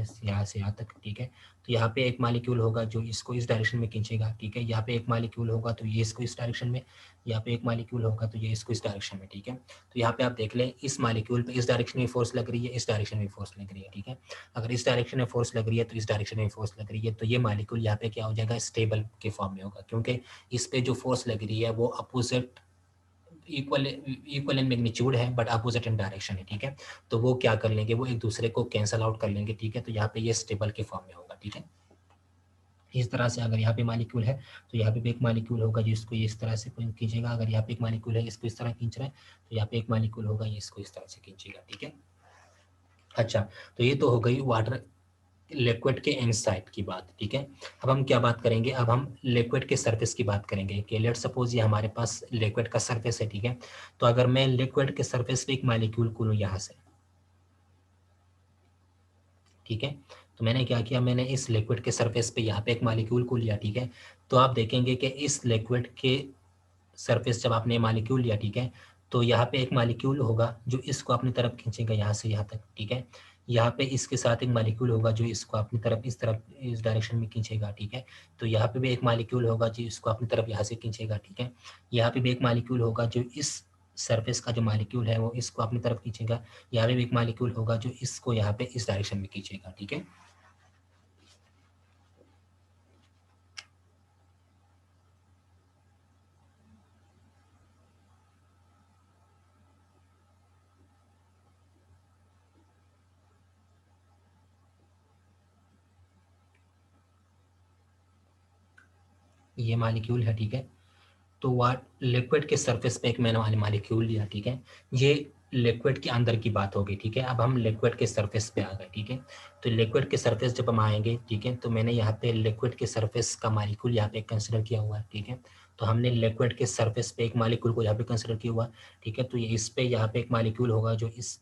से यहाँ तक, ठीक है। तो यहाँ पे एक मॉलिक्यूल होगा जो इसको इस डायरेक्शन में खींचेगा, ठीक है। यहाँ पे एक मॉलिक्यूल होगा तो ये इसको इस डायरेक्शन में, यहाँ पे एक मॉलिक्यूल होगा तो ये इसको इस डायरेक्शन में, ठीक है। तो यहाँ पे आप देख लें, इस मॉलिक्यूल पे इस डायरेक्शन में फोर्स लग रही है, इस डायरेक्शन में फोर्स लग रही है, ठीक है। अगर इस डायरेक्शन में फोर्स लग रही है तो इस डायरेक्शन में फोर्स लग रही है, तो ये मॉलिक्यूल यहाँ पे क्या हो जाएगा, स्टेबल के फॉर्म में होगा, क्योंकि इस पे जो फोर्स लग रही है वो अपोजिट इक्वल इन मैग्नीट्यूड है बट अपोजिट इन डायरेक्शन है, ठीक है। तो वो क्या कर लेंगे, वो एक दूसरे को कैंसल आउट कर लेंगे, ठीक है। तो यहाँ पे ये स्टेबल के फॉर्म में होगा, ठीक है। इस तरह से अगर यहाँ पे मॉलिक्यूल है तो यहाँ पे भी एक मॉलिक्यूल होगा जिसको ये इस तरह से खींचेगा, अगर यहाँ पे एक मॉलिक्यूल है इसको इस तरह खींच रहा है तो यहाँ पे एक मॉलिक्यूल होगा ये इसको इस तरह से खींचेगा, ठीक है। अच्छा, तो ये तो हो गई वाटर लिक्विड के इनसाइड की बात, ठीक है। अब हम क्या बात करेंगे, अब हम लिक्विड के सरफेस की बात करेंगे कि लेट सपोज ये हमारे पास लिक्विड का सरफेस है, ठीक है। तो अगर मैं लिक्विड के सरफेस पे एक मॉलिक्यूल को लूँ यहाँ से, ठीक है। तो मैंने क्या किया, मैंने इस लिक्विड के सरफेस पे यहाँ पे एक मॉलिक्यूल को लिया, ठीक है। तो आप देखेंगे कि इस लिक्विड के सरफेस जब आपने मॉलिक्यूल लिया, ठीक है, तो यहाँ पे एक मॉलिक्यूल होगा जो इसको अपनी तरफ खींचेगा यहाँ से यहाँ तक, ठीक है। यहाँ पे इसके साथ एक मॉलिक्यूल होगा जो इसको अपनी तरफ इस डायरेक्शन में खींचेगा, ठीक है। तो यहाँ पे भी एक मॉलिक्यूल होगा जो इसको अपनी तरफ यहाँ से खींचेगा, ठीक है। यहाँ पे भी एक मॉलिक्यूल होगा जो इस सरफेस का जो मॉलिक्यूल है वो इसको अपनी तरफ खींचेगा। यहाँ पे भी एक मॉलिक्यूल होगा जो इसको यहाँ पे इस डायरेक्शन में खींचेगा, ठीक है। ये मॉलिक्यूल है, ठीक है। तो वाट लिक्विड के सरफेस पे एक मैंने वाले मॉलिक्यूल लिया, ठीक है। ये लिक्विड के अंदर की बात होगी, ठीक है। अब हम लिक्विड के सरफेस पे आ गए, ठीक है। तो लिक्विड के सरफेस जब हम आएंगे, ठीक है, तो मैंने यहाँ पे लिक्विड के सरफेस का मॉलिक्यूल यहाँ पे कंसिडर किया हुआ है, ठीक है। तो हमने लिक्विड के सरफेस पे एक मॉलिक्यूल को यहाँ पे कंसिडर किया हुआ, ठीक है। तो ये इस पे यहाँ पे एक मॉलिक्यूल होगा जो इस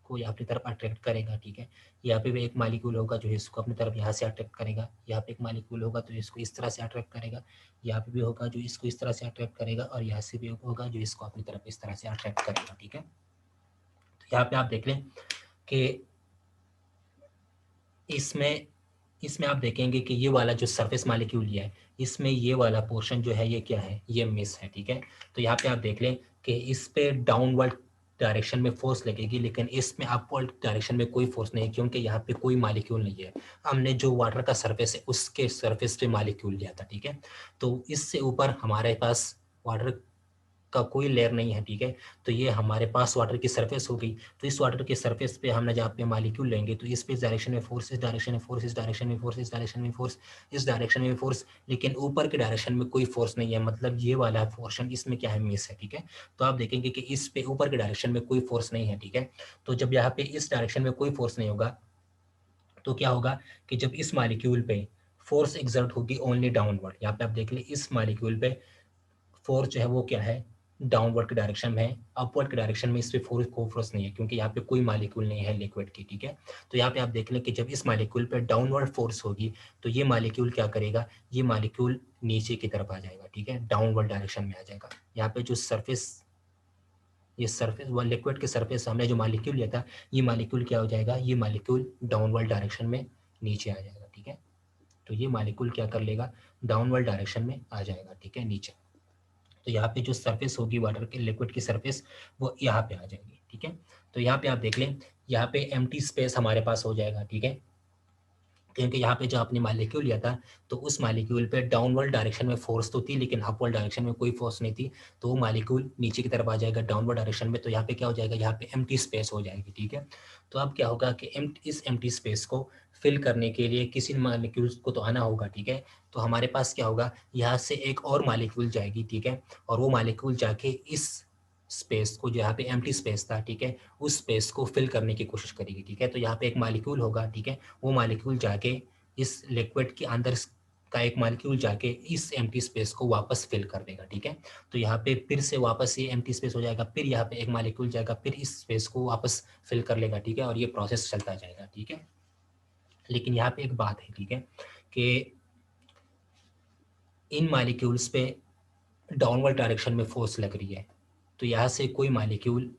को यहाँ अपनी तरफ अट्रैक्ट करेगा, ठीक है। यहाँ पे भी एक मॉलिक्यूल होगा जो इसको अपनी तरफ यहाँ से अट्रैक्ट करेगा, यहाँ पे एक मॉलिक्यूल होगा तो इसको इस तरह से अट्रैक्ट करेगा, यहाँ पे भी होगा जो इसको इस तरह से अट्रैक्ट करेगा, और यहाँ से भी होगा जो इसको अपनी तरफ इस तरह से अट्रैक्ट करेगा, ठीक है। तो यहाँ पे आप देख लें कि इसमें इसमें आप देखेंगे कि ये वाला जो सरफेस मॉलिक्यूल लिया है, इसमें ये वाला पोर्शन जो है ये क्या है, ये मिस है, ठीक है। तो यहाँ पे आप देख लें कि इस पे डाउनवर्ड डायरेक्शन में फोर्स लगेगी, लेकिन इसमें अपवर्ड डायरेक्शन में कोई फोर्स नहीं है, क्योंकि यहाँ पे कोई मॉलिक्यूल नहीं है। हमने जो वाटर का सरफेस है उसके सरफेस पे मॉलिक्यूल लिया था, ठीक है। तो इससे ऊपर हमारे पास वाटर का कोई लेयर नहीं है, ठीक है। तो ये हमारे पास वाटर की सरफेस हो गई। तो इस वाटर की सरफेस पे हमने जहाँ पे मॉलिक्यूल लेंगे तो इस पे डायरेक्शन में फोर्स, इस डायरेक्शन में फोर्स, इस डायरेक्शन में फोर्स, इस डायरेक्शन में फोर्स, इस डायरेक्शन में फोर्स, लेकिन ऊपर के डायरेक्शन में कोई फोर्स नहीं है, मतलब ये वाला पोर्शन इसमें क्या है, मिस है, ठीक है। तो आप देखेंगे कि इस पे ऊपर के डायरेक्शन में कोई फोर्स नहीं है, ठीक है। तो जब यहाँ पे इस डायरेक्शन में कोई फोर्स नहीं होगा तो क्या होगा कि जब इस मॉलिक्यूल पे फोर्स एग्जर्ट होगी ओनली डाउनवर्ड, यहाँ पे आप देख ले इस मॉलिक्यूल पे फोर्स जो है वो क्या है, डाउनवर्ड के डायरेक्शन में है। अपवर्ड के डायरेक्शन में इस पे फोर्स को फोर्स नहीं है, क्योंकि यहाँ पे कोई मॉलिक्यूल नहीं है लिक्विड की, ठीक है। तो यहाँ पे आप देख लें कि जब इस मॉलिक्यूल पे डाउनवर्ड फोर्स होगी तो ये मॉलिक्यूल क्या करेगा, ये मॉलिक्यूल नीचे की तरफ आ जाएगा, ठीक है, डाउनवर्ड डायरेक्शन में आ जाएगा। यहाँ पे जो सरफेस, ये सरफेस व लिक्विड के सरफेस हमने जो मॉलिक्यूल लिया था, ये मॉलिक्यूल क्या हो जाएगा, ये मॉलिक्यूल डाउनवर्ड डायरेक्शन में नीचे आ जाएगा, ठीक है। तो ये मॉलिक्यूल क्या कर लेगा, डाउनवर्ड डायरेक्शन में आ जाएगा, ठीक है, नीचे। तो यहाँ पे जो सरफेस होगी वाटर के लिक्विड की सरफेस वो यहाँ पे आ जाएगी, ठीक है। तो यहाँ पे आप देख लें, यहाँ पे एम्प्टी स्पेस हमारे पास हो जाएगा, ठीक है, क्योंकि यहाँ पे जो आपने मॉलिक्यूल लिया था तो उस मॉलिक्यूल पे डाउनवर्ड डायरेक्शन में फोर्स तो थी, लेकिन अपवर्ड डायरेक्शन में कोई फोर्स नहीं थी। तो वो मॉलिक्यूल नीचे की तरफ आ जाएगा डाउनवर्ड डायरेक्शन में, तो यहाँ पे क्या हो जाएगा, यहाँ पे एम्प्टी स्पेस हो जाएगी, ठीक है। तो अब क्या होगा कि इस एम्प्टी स्पेस को फिल करने के लिए किसी मॉलिक्यूल्स को तो आना होगा, ठीक है। तो हमारे पास क्या होगा, यहाँ से एक और मॉलिक्यूल जाएगी, ठीक है, और वो मॉलिक्यूल जाके इस स्पेस को, जो यहाँ पे एम्प्टी स्पेस था, ठीक है, उस स्पेस को फिल करने की कोशिश करेगी, ठीक है। तो यहाँ पे एक मॉलिक्यूल होगा, ठीक है, वो मॉलिक्यूल जाके इस लिक्विड के अंदर का एक मॉलिक्यूल जाके इस एम्प्टी स्पेस को वापस फिल कर देगा, ठीक है। तो यहाँ पे फिर से वापस ये एम्प्टी स्पेस हो जाएगा, फिर यहाँ पे एक मॉलिक्यूल जाएगा, फिर इस स्पेस को वापस फिल कर लेगा, ठीक है, और ये प्रोसेस चलता जाएगा, ठीक है। लेकिन यहाँ पे एक बात है, ठीक है, कि इन मॉलिक्यूल्स पे डाउनवर्ड डायरेक्शन में फोर्स लग रही है। तो यहाँ से कोई मॉलिक्यूल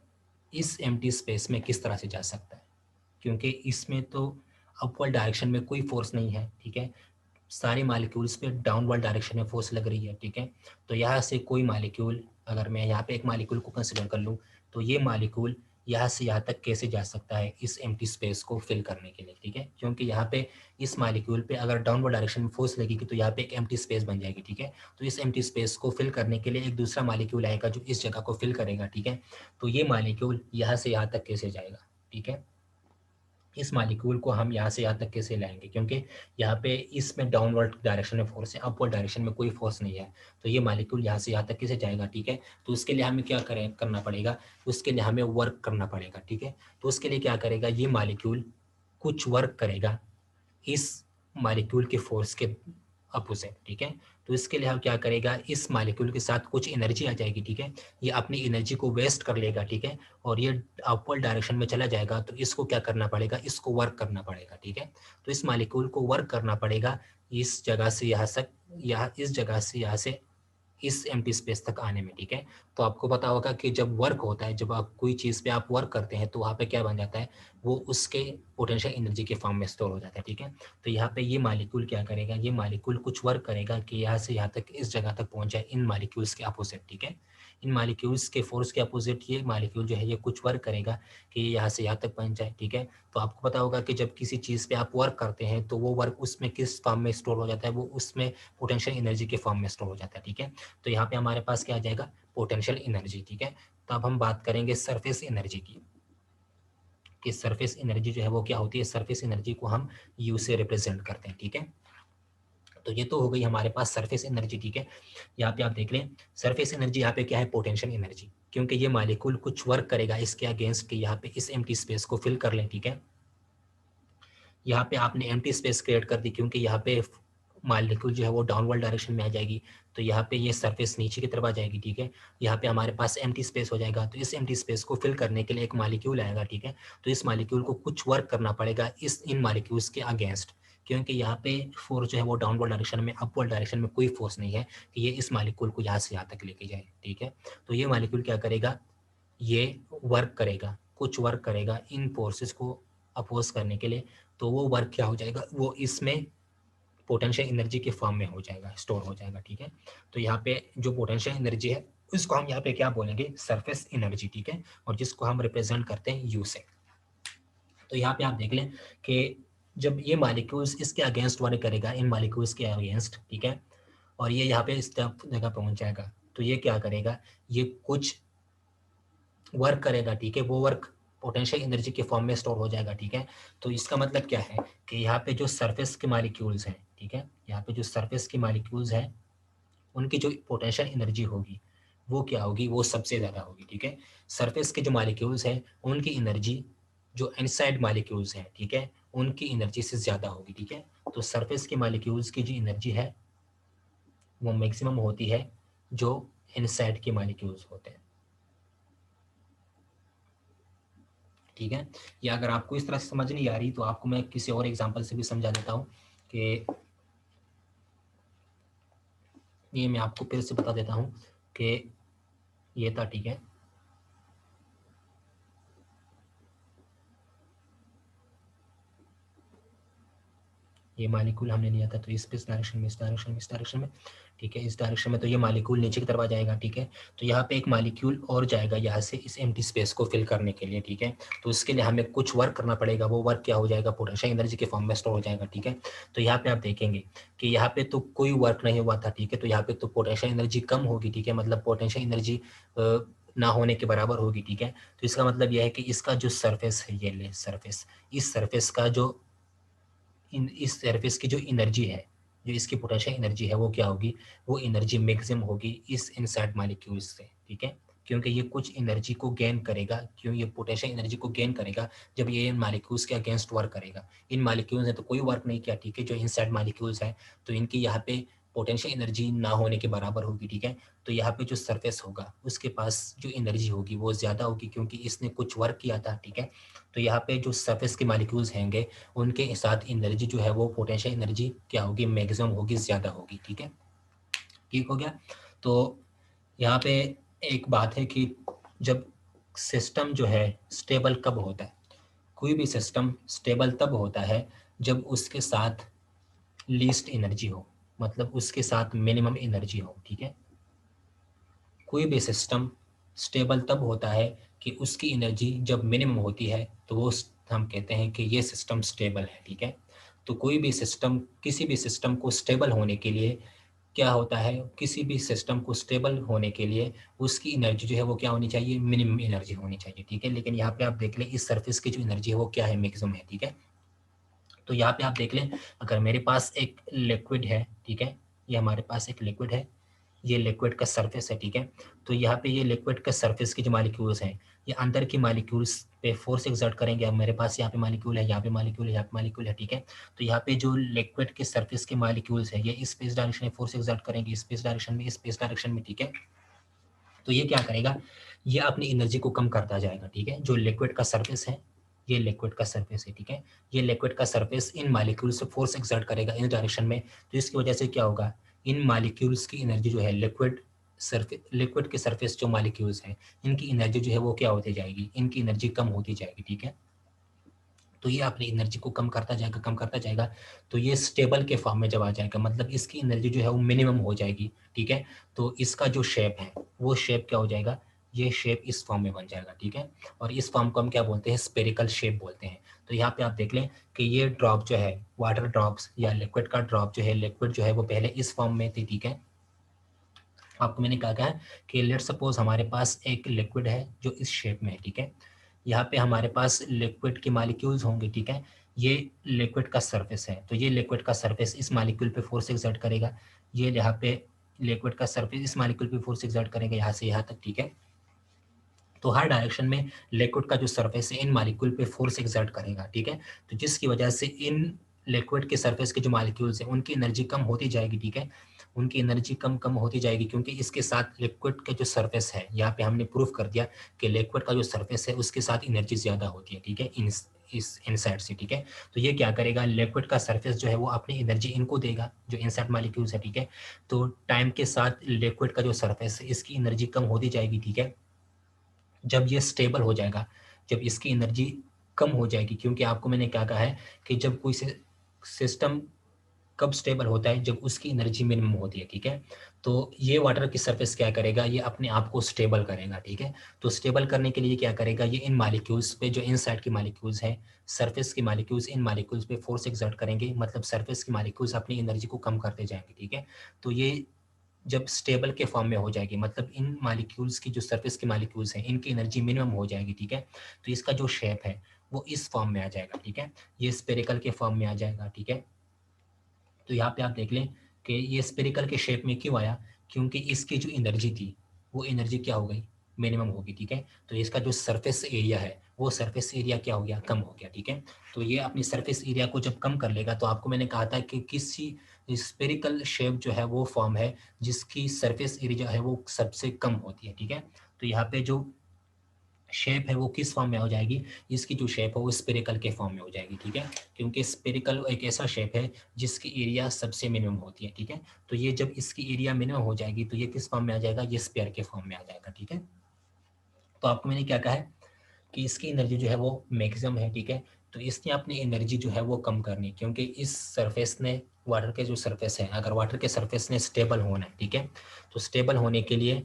इस एम्प्टी स्पेस में किस तरह से जा सकता है, क्योंकि इसमें तो अपवर्ड डायरेक्शन में कोई फोर्स नहीं है, ठीक है, सारे मॉलिक्यूल्स पे डाउनवर्ड डायरेक्शन में फोर्स लग रही है, ठीक है। तो यहाँ से कोई मॉलिक्यूल, अगर मैं यहाँ पे एक मॉलिक्यूल को कंसिडर कर लूँ, तो ये मॉलिक्यूल यहाँ से यहाँ तक कैसे जा सकता है इस एम्प्टी स्पेस को फिल करने के लिए, ठीक है, क्योंकि यहाँ पे इस मॉलिक्यूल पे अगर डाउनवर्ड डायरेक्शन में फोर्स लगेगी तो यहाँ पे एक एम्प्टी स्पेस बन जाएगी, ठीक है। तो इस एम्प्टी स्पेस को फिल करने के लिए एक दूसरा मॉलिक्यूल आएगा जो इस जगह को फिल करेगा, ठीक है। तो ये मॉलिक्यूल यहाँ से यहाँ तक कैसे जाएगा, ठीक है, इस मॉलिक्यूल को हम यहाँ से यहाँ तक कैसे लाएंगे, क्योंकि यहाँ पे इसमें डाउनवर्ड डायरेक्शन में फोर्स है, अपवर्ड डायरेक्शन में कोई फोर्स नहीं है। तो ये मॉलिक्यूल यहाँ से यहाँ तक कैसे जाएगा, ठीक है। तो उसके लिए हमें क्या करना पड़ेगा, उसके लिए हमें वर्क करना पड़ेगा, ठीक है। तो उसके लिए क्या करेगा, ये मॉलिक्यूल कुछ वर्क करेगा इस मॉलिक्यूल के फोर्स के अपोजिट, ठीक है। तो इसके लिए हम क्या करेगा, इस मॉलिक्यूल के साथ कुछ एनर्जी आ जाएगी, ठीक है, ये अपनी एनर्जी को वेस्ट कर लेगा, ठीक है, और ये अपवर्ड डायरेक्शन में चला जाएगा। तो इसको क्या करना पड़ेगा, इसको वर्क करना पड़ेगा, ठीक है। तो इस मॉलिक्यूल को वर्क करना पड़ेगा इस जगह से यहाँ तक, या इस जगह से यहाँ से इस एम्प्टी स्पेस तक आने में, ठीक है। तो आपको पता होगा कि जब वर्क होता है, जब आप कोई चीज़ पे आप वर्क करते हैं तो वहाँ पे क्या बन जाता है, वो उसके पोटेंशियल एनर्जी के फॉर्म में स्टोर हो जाता है, ठीक है। तो यहाँ पे ये मॉलिक्यूल क्या करेगा, ये मॉलिक्यूल कुछ वर्क करेगा कि यहाँ से यहाँ तक इस जगह तक पहुँच जाए इन मॉलिक्यूल्स के अपोजिट, ठीक है। इन मॉलिक्यूल्स के फोर्स के अपोजिट ये मॉलिक्यूल जो है ये कुछ वर्क करेगा कि यहाँ से यहाँ तक पहुँच जाए, ठीक है। तो आपको पता होगा कि जब किसी चीज़ पे आप वर्क करते हैं तो वो वर्क उसमें किस फॉर्म में स्टोर हो जाता है, वो उसमें पोटेंशियल एनर्जी के फॉर्म में स्टोर हो जाता है, ठीक है। तो यहाँ पे हमारे पास क्या आ जाएगा, पोटेंशियल एनर्जी, ठीक है। तो अब हम बात करेंगे सरफेस एनर्जी की, कि सरफेस एनर्जी जो है वो क्या होती है, सरफेस एनर्जी को हम यू से रिप्रेजेंट करते हैं, ठीक है। तो ये तो हो गई हमारे पास सरफेस एनर्जी, ठीक है। यहाँ पे आप देख लें सरफेस एनर्जी, यहाँ पे क्या है, पोटेंशियल एनर्जी, क्योंकि ये मॉलिक्यूल कुछ वर्क करेगा इसके अगेंस्ट कि यहाँ पे इस एम्प्टी स्पेस को फिल कर लें, ठीक है। यहाँ पे आपने एम्प्टी स्पेस क्रिएट कर दी, क्योंकि यहाँ पे मॉलिक्यूल जो है वो डाउनवर्ड डायरेक्शन में आ जाएगी, तो यहाँ पे ये सरफेस नीचे की तरफ आ जाएगी, ठीक है। यहाँ पे हमारे पास एम्प्टी स्पेस हो जाएगा, तो इस एम्प्टी स्पेस को फिल करने के लिए एक मॉलिक्यूल आएगा, ठीक है। तो इस मॉलिक्यूल को कुछ वर्क करना पड़ेगा इन मॉलिक्यूल्स के अगेंस्ट, क्योंकि यहाँ पे फोर्स जो है वो डाउनवर्ड डायरेक्शन में, अपवर्ड डायरेक्शन में कोई फोर्स नहीं है कि ये इस मॉलिक्यूल को यहाँ से यहाँ तक लेके जाए, ठीक है। तो ये मॉलिक्यूल क्या करेगा, ये वर्क करेगा, कुछ वर्क करेगा इन फोर्सेस को अपोज करने के लिए। तो वो वर्क क्या हो जाएगा, वो इसमें पोटेंशियल एनर्जी के फॉर्म में हो जाएगा, स्टोर हो जाएगा, ठीक है। तो यहाँ पे जो पोटेंशियल एनर्जी है उसको हम यहाँ पे क्या बोलेंगे, सरफेस एनर्जी, ठीक है, और जिसको हम रिप्रेजेंट करते हैं यू से। तो यहाँ पे आप देख लें कि जब ये मॉलिक्यूल्स इसके अगेंस्ट वर्क करेगा, इन मॉलिक्यूल्स के अगेंस्ट, ठीक है, और ये यहाँ पे इस जगह पहुंच जाएगा, तो ये क्या करेगा, ये कुछ वर्क करेगा, ठीक है, वो वर्क पोटेंशियल एनर्जी के फॉर्म में स्टोर हो जाएगा, ठीक है। तो इसका मतलब क्या है कि यहाँ पे जो सरफेस के मॉलिक्यूल्स हैं, ठीक है, यहाँ पे जो सरफेस के मॉलिक्यूल्स हैं उनकी जो पोटेंशियल एनर्जी होगी वो क्या होगी, वो सबसे ज़्यादा होगी, ठीक है। सरफेस के जो मॉलिक्यूल्स हैं उनकी एनर्जी जो इनसाइड मॉलिक्यूल्स हैं, ठीक है, उनकी एनर्जी से ज़्यादा होगी, ठीक है। तो सरफेस के मॉलिक्यूल्स की जो एनर्जी है वो मैक्सिमम होती है जो इनसाइड के मॉलिक्यूल्स होते हैं, ठीक है। या अगर आपको इस तरह से समझ नहीं आ रही तो आपको मैं किसी और एग्जांपल से भी समझा देता हूँ कि ये मैं आपको फिर से बता देता हूँ कि ये था, ठीक है। ये मॉलिक्यूल हमने लिया था, तो इस डायरेक्शन में, इस डायरेक्शन में, इस डायरेक्शन में, ठीक है, इस डायरेक्शन में, तो ये मॉलिक्यूल नीचे की तरफ आ जाएगा, ठीक है। तो यहाँ पे एक मॉलिक्यूल और जाएगा यहाँ से इस एम्प्टी स्पेस को फिल करने के लिए, ठीक है। तो इसके लिए हमें कुछ वर्क करना पड़ेगा, वो वर्क क्या हो जाएगा, पोटेंशियल एनर्जी के फॉर्म में स्टोर हो जाएगा, ठीक है। तो यहाँ पे आप देखेंगे कि यहाँ पे तो कोई वर्क नहीं हुआ था, ठीक है, तो यहाँ पे तो पोटेंशियल एनर्जी कम होगी, ठीक है, मतलब पोटेंशियल एनर्जी ना होने के बराबर होगी, ठीक है। तो इसका मतलब यह है कि इसका जो सरफेस है, ये ले सरफेस, इस सरफेस का जो इस सरफेस की जो एनर्जी है, जो इसकी पोटेंशियल एनर्जी है वो क्या होगी, वो एनर्जी मैक्सिमम होगी इस इनसाइड मॉलिक्यूल्स से, ठीक है। क्योंकि ये कुछ एनर्जी को गेन करेगा, क्यों, ये पोटेंशियल एनर्जी को गेन करेगा जब ये इन मॉलिक्यूल्स के अगेंस्ट वर्क करेगा। इन मॉलिक्यूल्स ने तो कोई वर्क नहीं किया, ठीक है, जो इनसाइड मॉलिक्यूल्स है, तो इनकी यहाँ पे पोटेंशियल एनर्जी ना होने के बराबर होगी, ठीक है। तो यहाँ पे जो सरफेस होगा उसके पास जो एनर्जी होगी वो ज़्यादा होगी, क्योंकि इसने कुछ वर्क किया था, ठीक है। तो यहाँ पे जो सरफेस के मॉलिक्यूल्स हैंगे उनके साथ एनर्जी जो है वो पोटेंशियल एनर्जी क्या होगी, मैक्सिमम होगी, ज़्यादा होगी, ठीक है। ठीक हो गया। तो यहाँ पे एक बात है कि जब सिस्टम जो है स्टेबल कब होता है, कोई भी सिस्टम स्टेबल तब होता है जब उसके साथ लीस्ट एनर्जी हो, मतलब उसके साथ मिनिमम एनर्जी हो, ठीक है। कोई भी सिस्टम स्टेबल तब होता है कि उसकी एनर्जी जब मिनिमम होती है, तो वो हम कहते हैं कि ये सिस्टम स्टेबल है, ठीक है। तो कोई भी सिस्टम, किसी भी सिस्टम को स्टेबल होने के लिए क्या होता है, किसी भी सिस्टम को स्टेबल होने के लिए उसकी एनर्जी जो है वो क्या होनी चाहिए, मिनिमम एनर्जी होनी चाहिए, ठीक है। लेकिन यहाँ पे आप देख लें इस सरफेस की जो एनर्जी है वो क्या है, मैक्सिमम है, ठीक है। तो यहाँ पे आप देख लें, अगर मेरे पास एक लिक्विड है, ठीक है, ये हमारे पास एक लिक्विड है, ये लिक्विड का सरफेस है, ठीक है। तो यहाँ पे ये लिक्विड का सरफेस के जो मालिक्यूल्स हैं, ये अंदर की मालिक्यूल्स पे फोर्स एक्सर्ट करेंगे। अब मेरे पास यहाँ पे मालिक्यूल है, यहाँ पे मालिक्यूल है, यहाँ पे मालिक्यूल है, ठीक है। तो यहाँ पे जो लिक्विड के सरफेस के मालिक्यूल्स है, ये स्पेस डायरेक्शन में फोर्स एक्सर्ट करेंगे, स्पेस डायरेक्शन में, स्पेस डायरेक्शन में, ठीक है। तो ये क्या करेगा, ये अपनी एनर्जी को कम करता जाएगा, ठीक है। जो लिक्विड का सरफेस है, ये लिक्विड का सरफेस है, ठीक है। ये लिक्विड का सरफेस इन मालिक्यूल से फोर्स एक्सर्ट करेगा इन डायरेक्शन में, तो इसकी वजह से क्या होगा, इन मालिक्यूल्स की एनर्जी जो है, लिक्विड के सरफेस जो मालिक्यूल्स हैं, इनकी एनर्जी जो है वो क्या होती जाएगी, इनकी एनर्जी कम होती जाएगी, ठीक है। तो ये अपनी एनर्जी को कम करता जाएगा, कम करता जाएगा, तो ये स्टेबल के फॉर्म में जब आ जाएगा, मतलब इसकी एनर्जी जो है वो मिनिमम हो जाएगी, ठीक है। तो इसका जो शेप है वो शेप क्या हो जाएगा, ये शेप इस फॉर्म में बन जाएगा, ठीक है। और इस फॉर्म को हम क्या बोलते हैं, स्पेरिकल शेप बोलते हैं। तो यहाँ पे आप देख लें कि ये ड्रॉप जो है, वाटर ड्रॉप्स या लिक्विड का ड्रॉप जो है, लिक्विड जो है वो पहले इस फॉर्म में थी, ठीक है। आपको मैंने क्या कहा कि लेट सपोज हमारे पास एक लिक्विड है जो इस शेप में है, ठीक है। यहाँ पे हमारे पास लिक्विड के मालिक्यूल्स होंगे, ठीक है। ये लिक्विड का सरफेस है, तो ये लिक्विड का सरफेस इस मालिक्यूल पे फोर्स एक्सर्ट करेगा, ये यहाँ पे लिक्विड का सरफेस इस मालिक्यूल पे फोर्स एक्सर्ट करेगा, यहाँ से यहाँ तक, ठीक है। तो हर डायरेक्शन में लिक्विड का जो सरफेस है इन मालिक्यूल पे फोर्स एक्सर्ट करेगा, ठीक है। तो जिसकी वजह से इन लिक्विड के सरफेस के जो मालिक्यूल्स हैं उनकी एनर्जी कम होती जाएगी, ठीक है। उनकी एनर्जी कम कम होती जाएगी, क्योंकि इसके साथ लिक्विड का जो सरफेस है, यहाँ पे हमने प्रूफ कर दिया कि लिक्विड का जो सरफेस है उसके साथ एनर्जी ज़्यादा होती है, ठीक है, इस इनसाइड से, ठीक है। तो ये क्या करेगा, लिक्विड का सरफेस जो है वो अपनी एनर्जी इनको देगा, जो इनसाइड मालिक्यूल्स है, ठीक है। तो टाइम के साथ लिक्विड का जो सरफेस है इसकी एनर्जी कम होती जाएगी, ठीक है। जब ये स्टेबल हो जाएगा, जब इसकी एनर्जी कम हो जाएगी, क्योंकि आपको मैंने क्या कहा है कि जब कोई सिस्टम कब स्टेबल होता है, जब उसकी एनर्जी मिनिमम होती है, ठीक है। तो ये वाटर की सरफेस क्या करेगा, ये अपने आप को स्टेबल करेगा, ठीक है। तो स्टेबल करने के लिए क्या करेगा, ये इन मालिक्यूल्स पे, जो इनसाइड के मालिक्यूल्स हैं, सरफेस के मालिक्यूल्स, इन मालिक्यूल्स पे फोर्स एक्सर्ट करेंगे, मतलब सरफेस के मालिक्यूल्स अपनी एनर्जी को कम करते जाएंगे, ठीक है। तो ये जब स्टेबल के फॉर्म में हो जाएगी, मतलब इन मालिक्यूल्स की, जो सरफेस के मालिक्यूल्स हैं, इनकी एनर्जी मिनिमम हो जाएगी, ठीक है। तो इसका जो शेप है वो इस फॉर्म में आ जाएगा, ठीक है। ये स्पेरिकल के फॉर्म में आ जाएगा, ठीक है। तो यहाँ पे आप देख लें कि ये स्पेरिकल के शेप में क्यों आया, क्योंकि इसकी जो एनर्जी थी वो एनर्जी क्या हो गई, मिनिमम होगी, ठीक है। तो इसका जो सरफेस एरिया है वो सरफेस एरिया क्या हो गया, कम हो गया, ठीक है। तो ये अपनी सरफेस एरिया को जब कम कर लेगा, तो आपको मैंने कहा था कि किसी स्पेरिकल शेप जो है वो फॉर्म है जिसकी सरफेस एरिया है वो सबसे कम होती है, ठीक है। तो यहाँ पे जो शेप है वो किस फॉर्म में हो जाएगी, इसकी जो शेप है वो स्पेरिकल के फॉर्म में हो जाएगी, ठीक है। क्योंकि स्पेरिकल एक ऐसा शेप है जिसकी एरिया सबसे मिनिमम होती है, ठीक है। तो ये जब इसकी एरिया मिनिमम हो जाएगी तो ये किस फॉर्म में आ जाएगा, ये स्पेयर के फॉर्म में आ जाएगा, ठीक है। तो आपको मैंने क्या कहा है कि इसकी एनर्जी जो है वो मैक्सिमम है, ठीक है। तो इसने अपनी एनर्जी जो है वो कम करनी, क्योंकि इस सरफेस ने, वाटर के जो सरफेस है, अगर वाटर के सरफेस ने स्टेबल होना है, ठीक है। तो स्टेबल होने के लिए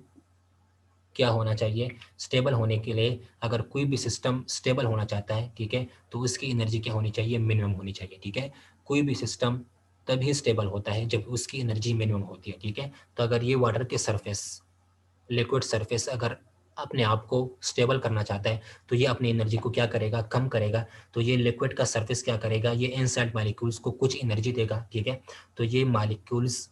क्या होना चाहिए, स्टेबल होने के लिए अगर कोई भी सिस्टम स्टेबल होना चाहता है, ठीक है, तो उसकी एनर्जी क्या होनी चाहिए, मिनिमम होनी चाहिए, ठीक है। कोई भी सिस्टम तभी स्टेबल होता है जब उसकी एनर्जी मिनिमम होती है, ठीक है। तो अगर ये वाटर के सरफेस, लिक्विड सरफेस अगर अपने आप को स्टेबल करना चाहता है तो ये अपनी एनर्जी को क्या करेगा, कम करेगा। तो ये लिक्विड का सरफेस क्या करेगा, ये इनसाइड मालिक्यूल्स को कुछ एनर्जी देगा, ठीक है। तो ये मालिक्यूल्स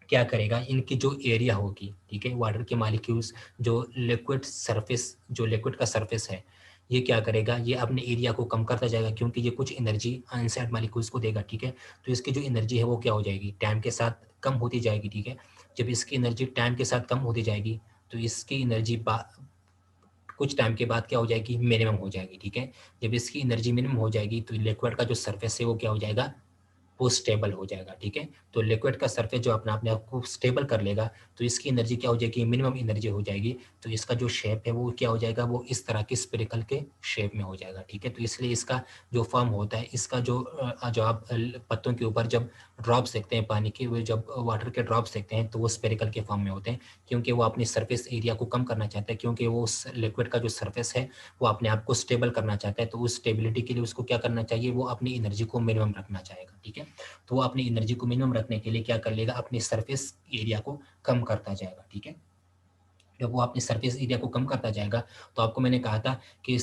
क्या करेगा, इनकी जो एरिया होगी, ठीक है, वाटर के मॉलिक्यूल्स, जो लिक्विड सरफेस, जो लिक्विड का सरफेस है, ये क्या करेगा, ये अपने एरिया को कम करता जाएगा, क्योंकि ये कुछ एनर्जी इनसाइड मॉलिक्यूल्स को देगा, ठीक है। तो इसकी जो एनर्जी है वो क्या हो जाएगी, टाइम के साथ कम होती जाएगी, ठीक है। जब इसकी एनर्जी टाइम के साथ कम होती जाएगी तो इसकी एनर्जी कुछ टाइम के बाद क्या हो जाएगी, मिनिमम हो जाएगी, ठीक है। जब इसकी एनर्जी मिनिमम हो जाएगी तो लिक्विड का जो सरफेस है वो क्या हो जाएगा, वो स्टेबल हो जाएगा, ठीक है। तो लिक्विड का सरफेस जो अपने आप को स्टेबल कर लेगा, तो इसकी एनर्जी क्या हो जाएगी, मिनिमम एनर्जी हो जाएगी। तो इसका जो शेप है वो क्या हो जाएगा, वो इस तरह के स्फेरिकल के शेप में हो जाएगा, ठीक है। तो इसलिए इसका जो फॉर्म होता है, इसका जो आप पत्तों के ऊपर जब ड्रॉप्स देखते हैं पानी के, वो जब वाटर के ड्रॉप्स देखते हैं तो वो स्फेरिकल के फॉर्म में होते हैं, क्योंकि वो अपनी सरफेस एरिया को कम करना चाहता है, क्योंकि वो उस लिक्विड का जो सरफेस है वो अपने आप को स्टेबल करना चाहता है। तो उस स्टेबिलिटी के लिए उसको क्या करना चाहिए, वो अपनी एनर्जी को मिनिमम रखना चाहेगा, ठीक है। तो वो अपनी एनर्जी को मिनिमम रखने के लिए क्या कर लेगा, अपनी सरफेस एरिया को कम करता जाएगा, ठीक है। जब वो अपनी सरफेस एरिया को कम करता जाएगा, तो आपको मैंने कहा था कि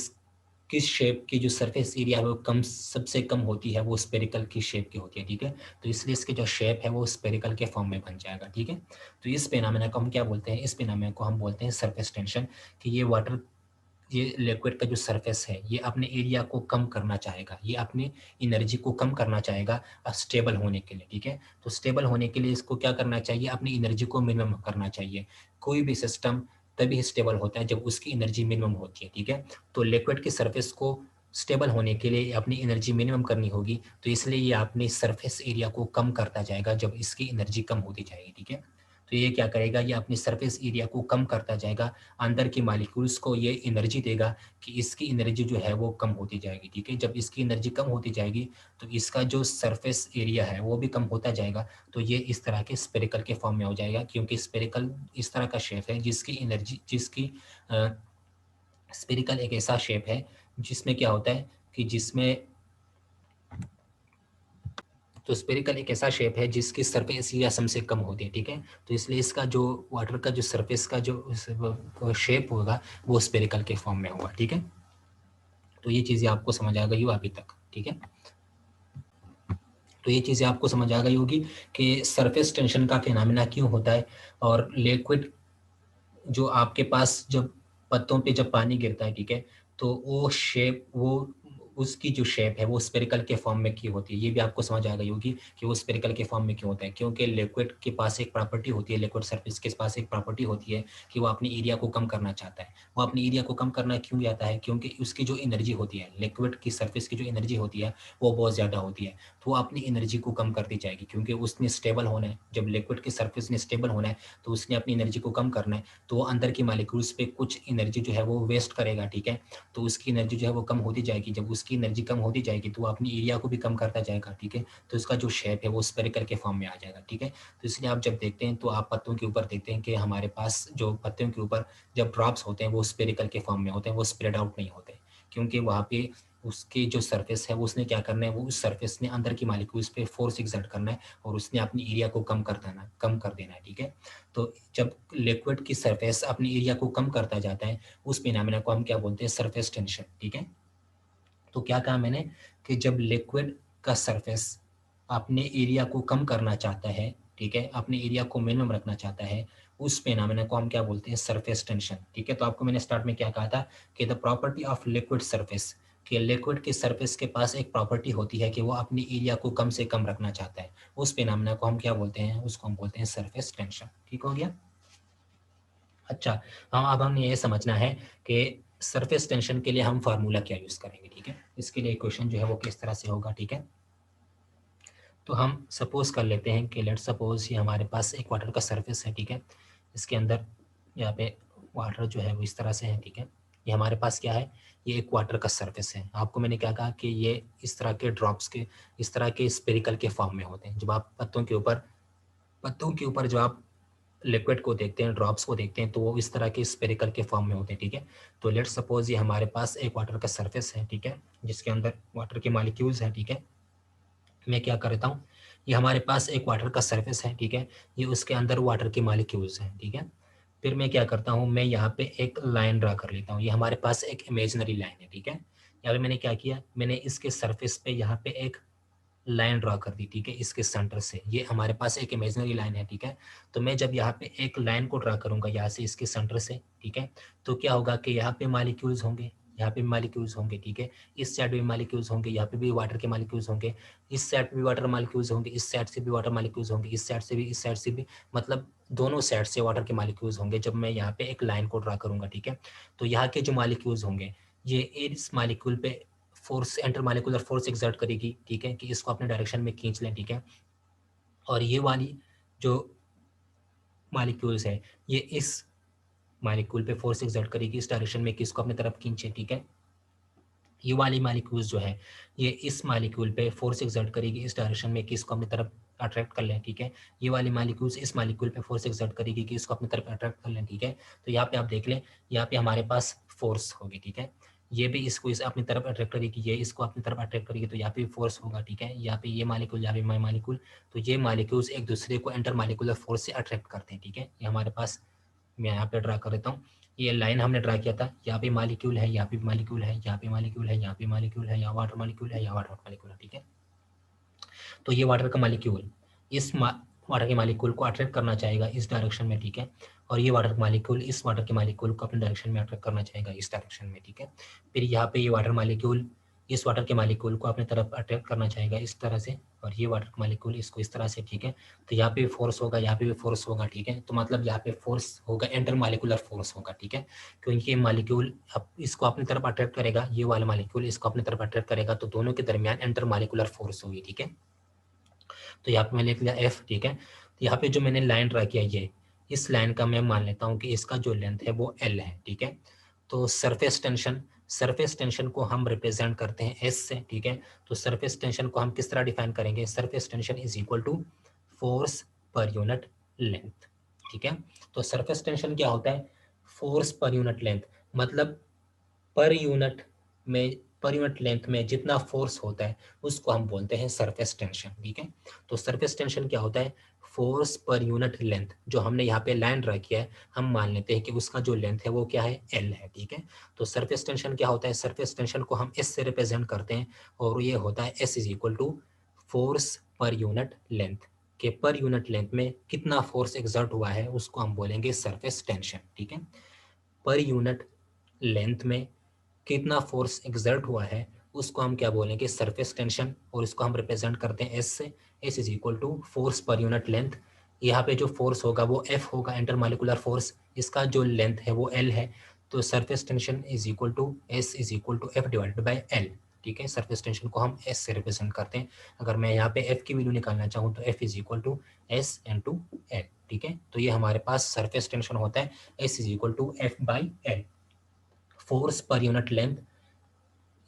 किस शेप की जो सरफेस एरिया है वो सबसे कम होती है, वो स्पेरिकल की शेप की होती है, ठीक है। तो इसलिए इसके जो शेप है वो स्पेरिकल के फॉर्म में बन जाएगा, ठीक है। तो इस फिनोमेना को हम क्या बोलते हैं, इस फिनोमेना को हम बोलते हैं सरफेस टेंशन। कि ये लिक्विड का जो सरफेस है ये अपने एरिया को कम करना चाहेगा, ये अपनी एनर्जी को कम करना चाहेगा स्टेबल होने के लिए, ठीक है। तो स्टेबल होने के लिए इसको क्या करना चाहिए, अपनी एनर्जी को मिनिमम करना चाहिए। कोई भी सिस्टम तभी स्टेबल होता है जब उसकी एनर्जी मिनिमम होती है, ठीक है। तो लिक्विड की सरफेस को स्टेबल होने के लिए अपनी एनर्जी मिनिमम करनी होगी, तो इसलिए ये अपनी सरफेस एरिया को कम करता जाएगा जब इसकी एनर्जी कम होती जाएगी, ठीक है। तो ये क्या करेगा, ये अपनी सरफेस एरिया को कम करता जाएगा, अंदर के मॉलिक्यूल्स को ये एनर्जी देगा कि इसकी एनर्जी जो है वो कम होती जाएगी, ठीक है। जब इसकी एनर्जी कम होती जाएगी तो इसका जो सरफेस एरिया है वो भी कम होता जाएगा। तो ये इस तरह के स्पेरिकल के फॉर्म में हो जाएगा, क्योंकि स्पेरिकल इस तरह का शेप है जिसकी स्पेरिकल एक ऐसा शेप है जिसमें क्या होता है कि जिसमें तो स्पेरिकल एक ऐसा शेप है जिसकी सरफेस एरिया सबसे कम होती है, ठीक है। तो इसलिए इसका जो वाटर का जो सरफेस का जो शेप होगा वो स्पेरिकल के फॉर्म में होगा, ठीक है। तो ये चीज़ें आपको समझ आ गई हो अभी तक, ठीक है। तो ये चीज़ें आपको समझ आ गई होगी कि सरफेस टेंशन का फिनोमेना क्यों होता है, और लिक्विड जो आपके पास जब पत्तों पे जब पानी गिरता है, ठीक है, तो वो शेप वो उसकी जो शेप है वो स्फेरिकल के फॉर्म में क्यों होती है, ये भी आपको समझ आ गई होगी कि वो स्फेरिकल के फॉर्म में क्यों होता है। क्योंकि लिक्विड के पास एक प्रॉपर्टी होती है, लिक्विड सरफेस के पास एक प्रॉपर्टी होती है कि वो अपनी एरिया को कम करना चाहता है। वो अपनी एरिया को कम करना क्यों चाहता है, क्योंकि उसकी जो एनर्जी होती है, लिक्विड की सरफेस की जो एनर्जी होती है वो बहुत ज़्यादा होती है। तो वो अपनी एनर्जी को कम करती जाएगी, क्योंकि उसने स्टेबल होना है। जब लिक्विड की सरफेस ने स्टेबल होना है तो उसने अपनी एनर्जी को कम करना है, तो वो अंदर की मॉलिक्यूल्स पे कुछ एनर्जी जो है वो वेस्ट करेगा, ठीक है। तो उसकी एनर्जी जो है वो कम होती जाएगी, जब उसकी एनर्जी कम होती जाएगी तो वो अपनी एरिया को भी कम करता जाएगा, ठीक है। तो इसका जो शेप है वो स्फेरिकल के फॉर्म में आ जाएगा, ठीक है। तो इसलिए आप जब देखते हैं तो आप पत्तों के ऊपर देखते हैं कि हमारे पास जो पत्तों के ऊपर जब ड्रॉप्स होते हैं वो स्फेरिकल के फॉर्म में होते हैं, वो स्प्रेड आउट नहीं होते, क्योंकि वहाँ पे उसकी जो सरफेस है वो उसने क्या करना है, वो उस सरफेस ने अंदर की मॉलिक्यूल्स पे फोर्स एक्सर्ट करना है और उसने अपनी एरिया को कम कर देना है, ठीक है। तो जब लिक्विड की सरफेस अपनी एरिया को कम करता जाता है, उस फिनोमेना को हम क्या बोलते हैं, सरफेस टेंशन, ठीक है। तो क्या कहा मैंने कि जब लिक्विड का सरफेस अपने एरिया को कम करना चाहता है, ठीक है, अपने एरिया को मिनिमम रखना चाहता है, उस फिनोमेना को हम क्या बोलते हैं, सरफेस टेंशन, ठीक है। तो आपको मैंने स्टार्ट में क्या कहा था कि the property of liquid surface, कि लिक्विड के सरफेस के पास एक प्रॉपर्टी होती है कि वो अपनी एरिया को कम से कम रखना चाहता है। उस फिनोमेना को हम क्या बोलते हैं, उसको हम बोलते हैं सरफेस टेंशन, ठीक हो गया। अच्छा, हाँ, अब हमें ये समझना है कि सरफेस टेंशन के लिए हम फार्मूला क्या यूज़ करेंगे, ठीक है। इसके लिए क्वेश्चन जो है वो किस तरह से होगा, ठीक है। तो हम सपोज कर लेते हैं कि लेट सपोज ये हमारे पास एक वाटर का सरफेस है, ठीक है। इसके अंदर यहाँ पे वाटर जो है वो इस तरह से है, ठीक है। ये हमारे पास क्या है, ये एक वाटर का सरफेस है। आपको मैंने क्या कहा कि ये इस तरह के ड्रॉप्स के, इस तरह के स्पेरिकल के फॉर्म में होते हैं। जब आप पत्तों के ऊपर जो आप लिक्विड को देखते हैं, ड्रॉप्स को देखते हैं, तो वो इस तरह के स्पेरिकल के फॉर्म में होते हैं, ठीक है। तो लेट्स सपोज ये हमारे पास एक वाटर का सरफेस है, ठीक है, जिसके अंदर वाटर के मॉलिक्यूल्स हैं, ठीक है। मैं क्या करता हूँ, ये हमारे पास एक वाटर का सरफेस है, ठीक है, ये उसके अंदर वाटर के मॉलिक्यूल्स हैं, ठीक है। फिर मैं क्या करता हूँ, मैं यहाँ पे एक लाइन ड्रा कर लेता हूँ। ये हमारे पास एक इमेजिनरी लाइन है, ठीक है। यहाँ पे मैंने क्या किया, मैंने इसके सरफेस पे यहाँ पे एक लाइन ड्रा कर दी, ठीक है, इसके सेंटर से। ये हमारे पास एक इमेजिनरी लाइन है, ठीक है। तो मैं जब यहाँ पे एक लाइन को ड्रा करूंगा यहाँ से इसके सेंटर से, ठीक है, तो क्या होगा कि यहाँ पे मॉलिक्यूल्स होंगे, यहाँ पे मॉलिक्यूल्स होंगे, ठीक है। इस साइड भी मॉलिक्यूल्स होंगे, यहाँ पे भी वाटर के मॉलिक्यूल्स होंगे, इस साइड पे भी वाटर मॉलिक्यूल्स होंगे, इस साइड से भी वाटर मॉलिक्यूल्स होंगे, इस साइड से भी, इस साइड से भी, मतलब दोनों साइड से वाटर के मॉलिक्यूल्स होंगे जब मैं यहाँ पे एक लाइन को ड्रा करूंगा, ठीक है। तो यहाँ के जो मॉलिक्यूल्स होंगे ये इस मॉलिक्यूल पे फोर्स इंटरमॉलिक्यूलर फोर्स एक्सर्ट करेगी, ठीक है, कि इसको अपने डायरेक्शन में खींच लें, ठीक है। और ये वाली जो मॉलिक्यूल्स है ये इस मॉलिक्यूल पे फोर्स एक्सर्ट करेगी इस डायरेक्शन में कि इसको अपनी तरफ खींचे, ठीक है। ये वाली मॉलिक्यूल्स जो है ये इस मॉलिक्यूल पे फोर्स एक्सर्ट करेगी इस डायरेक्शन में कि इसको अपनी तरफ अट्रैक्ट कर लें, ठीक है। ये वाली मॉलिक्यूल्स इस मॉलिक्यूल पे फोर्स एक्सर्ट करेगी कि इसको अपनी तरफ अट्रैक्ट कर लें, ठीक है। तो यहाँ पे आप देख लें, यहाँ पे हमारे पास फोर्स होगी, ठीक है। ये भी इसको इस अपनी तरफ अट्रैक्ट करेगी, ये इसको अपनी तरफ अट्रैक्ट करेगी, तो यहाँ पे फोर्स होगा, ठीक है। यहाँ पे ये मॉलिक्यूल, यहाँ पे मॉलिक्यूल, तो ये मॉलिक्यूल्स एक दूसरे को इंटर मॉलिक्यूलर फोर्स से अट्रैक्ट करते हैं, ठीक है। ये हमारे पास, मैं यहाँ पे ड्रा कर देता हूँ, ये लाइन हमने ड्रा किया था, यहाँ पे मॉलिक्यूल है, यहाँ पे मॉलिक्यूल है, यहाँ पे मॉलिक्यूल है, यहाँ पे मॉलिक्यूल है, यहाँ वाटर मॉलिक्यूल है, यहाँ वाटर मॉलिक्यूल है, ठीक है। तो ये वाटर का मॉलिक्यूल इस वाटर के मॉलिक्यूल को अट्रैक्ट करना चाहेगा इस डायरेक्शन में, ठीक है। और ये वाटर मॉलिक्यूल इस वाटर के मॉलिक्यूल को अपने डायरेक्शन में अट्रैक्ट करना चाहेगा इस डायरेक्शन में, ठीक है। फिर यहाँ पे ये वाटर मॉलिक्यूल इस वाटर के मॉलिक्यूल को अपने तरफ अट्रैक्ट करना चाहेगा इस तरह से, और ये वाटर मॉलिक्यूल इसको इस तरह से, ठीक है। तो यहाँ पे भी फोर्स होगा, यहाँ पे भी फोर्स होगा, ठीक है। तो मतलब यहाँ पे फोर्स होगा, इंटर मॉलिक्यूलर फोर्स होगा, ठीक है। क्योंकि ये मॉलिक्यूल अब इसको अपनी तरफ अट्रैक्ट करेगा, ये वाला मॉलिक्यूल इसको अपनी तरफ अट्रैक्ट करेगा, तो दोनों के दरमियान इंटर मॉलिक्यूलर फोर्स होगी, ठीक है। तो यहाँ पे मैंने लिख लिया एफ, ठीक है। तो यहाँ पे जो मैंने लाइन ड्रा किया ये, इस लाइन का मैं मान लेता हूँ कि इसका जो लेंथ है वो एल है, ठीक है। तो सरफेस टेंशन को हम रिप्रेजेंट करते हैं एस से, ठीक है। तो सरफेस टेंशन को हम किस तरह डिफाइन करेंगे, surface tension is equal to force per unit length, ठीक है। तो सरफेस टेंशन क्या होता है, फोर्स पर यूनिट लेंथ, मतलब पर यूनिट में, पर यूनिट लेंथ में जितना फोर्स होता है उसको हम बोलते हैं सरफेस टेंशन, ठीक है। तो सरफेस टेंशन क्या होता है, फोर्स पर यूनिट लेंथ, जो हमने यहाँ पे लाइन ड्रा किया है हम मान लेते हैं कि उसका जो लेंथ है वो क्या है, एल है, ठीक है। तो सरफेस टेंशन क्या होता है, सरफेस टेंशन को हम एस से रिप्रेजेंट करते हैं, और ये होता है S is equal to force per unit length, के पर यूनिट लेंथ में कितना फोर्स एक्सर्ट हुआ है उसको हम बोलेंगे सरफेस टेंशन, ठीक है। पर यूनिट लेंथ में कितना फोर्स एक्सर्ट हुआ है उसको हम क्या बोलेंगे, सरफेस टेंशन, और इसको हम रिप्रेजेंट करते हैं एस से। S is equal to force per unit length, यहाँ पे जो फोर्स होगा वो एफ होगा, इंटरमॉलिक्यूलर फोर्स, इसका जो लेंथ है वो एल है। तो surface tension is equal to S is equal to F divided by L, ठीक है। सरफेस टेंशन को हम एस से रिप्रेजेंट करते हैं, अगर मैं यहाँ पे एफ की वैल्यू निकालना चाहूँ तो F is equal to S into L, ठीक है। तो ये हमारे पास सरफेस टेंशन होता है S is equal to F by L, force per unit length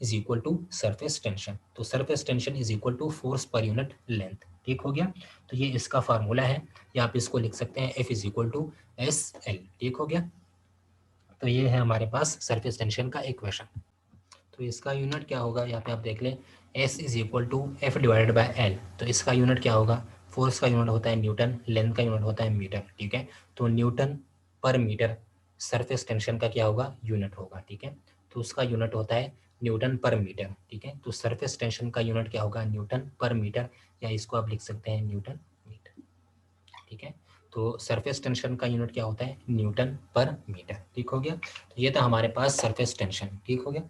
is equal to surface tension. तो surface tension is equal to force per unit length, ठीक हो गया। तो ये इसका फार्मूला है, या आप इसको लिख सकते हैं F is equal to S L, ठीक हो गया। तो ये है हमारे पास सरफेस टेंशन का इक्वेशन। तो इसका यूनिट क्या होगा, यहाँ पे आप देख लें, S is equal to F divided by L. तो इसका यूनिट क्या होगा, फोर्स का यूनिट होता है न्यूटन, लेंथ का यूनिट होता है मीटर, ठीक है। तो न्यूटन पर मीटर सरफेस टेंशन का क्या होगा, यूनिट होगा, ठीक है। तो उसका यूनिट होता है न्यूटन पर मीटर, ठीक है। तो सरफेस टेंशन का यूनिट क्या होगा, न्यूटन पर मीटर, या इसको आप लिख सकते हैं न्यूटन मीटर, ठीक है। तो सरफेस टेंशन का यूनिट क्या होता है, न्यूटन पर मीटर, ठीक हो गया। तो ये था हमारे पास सरफेस टेंशन, ठीक हो गया।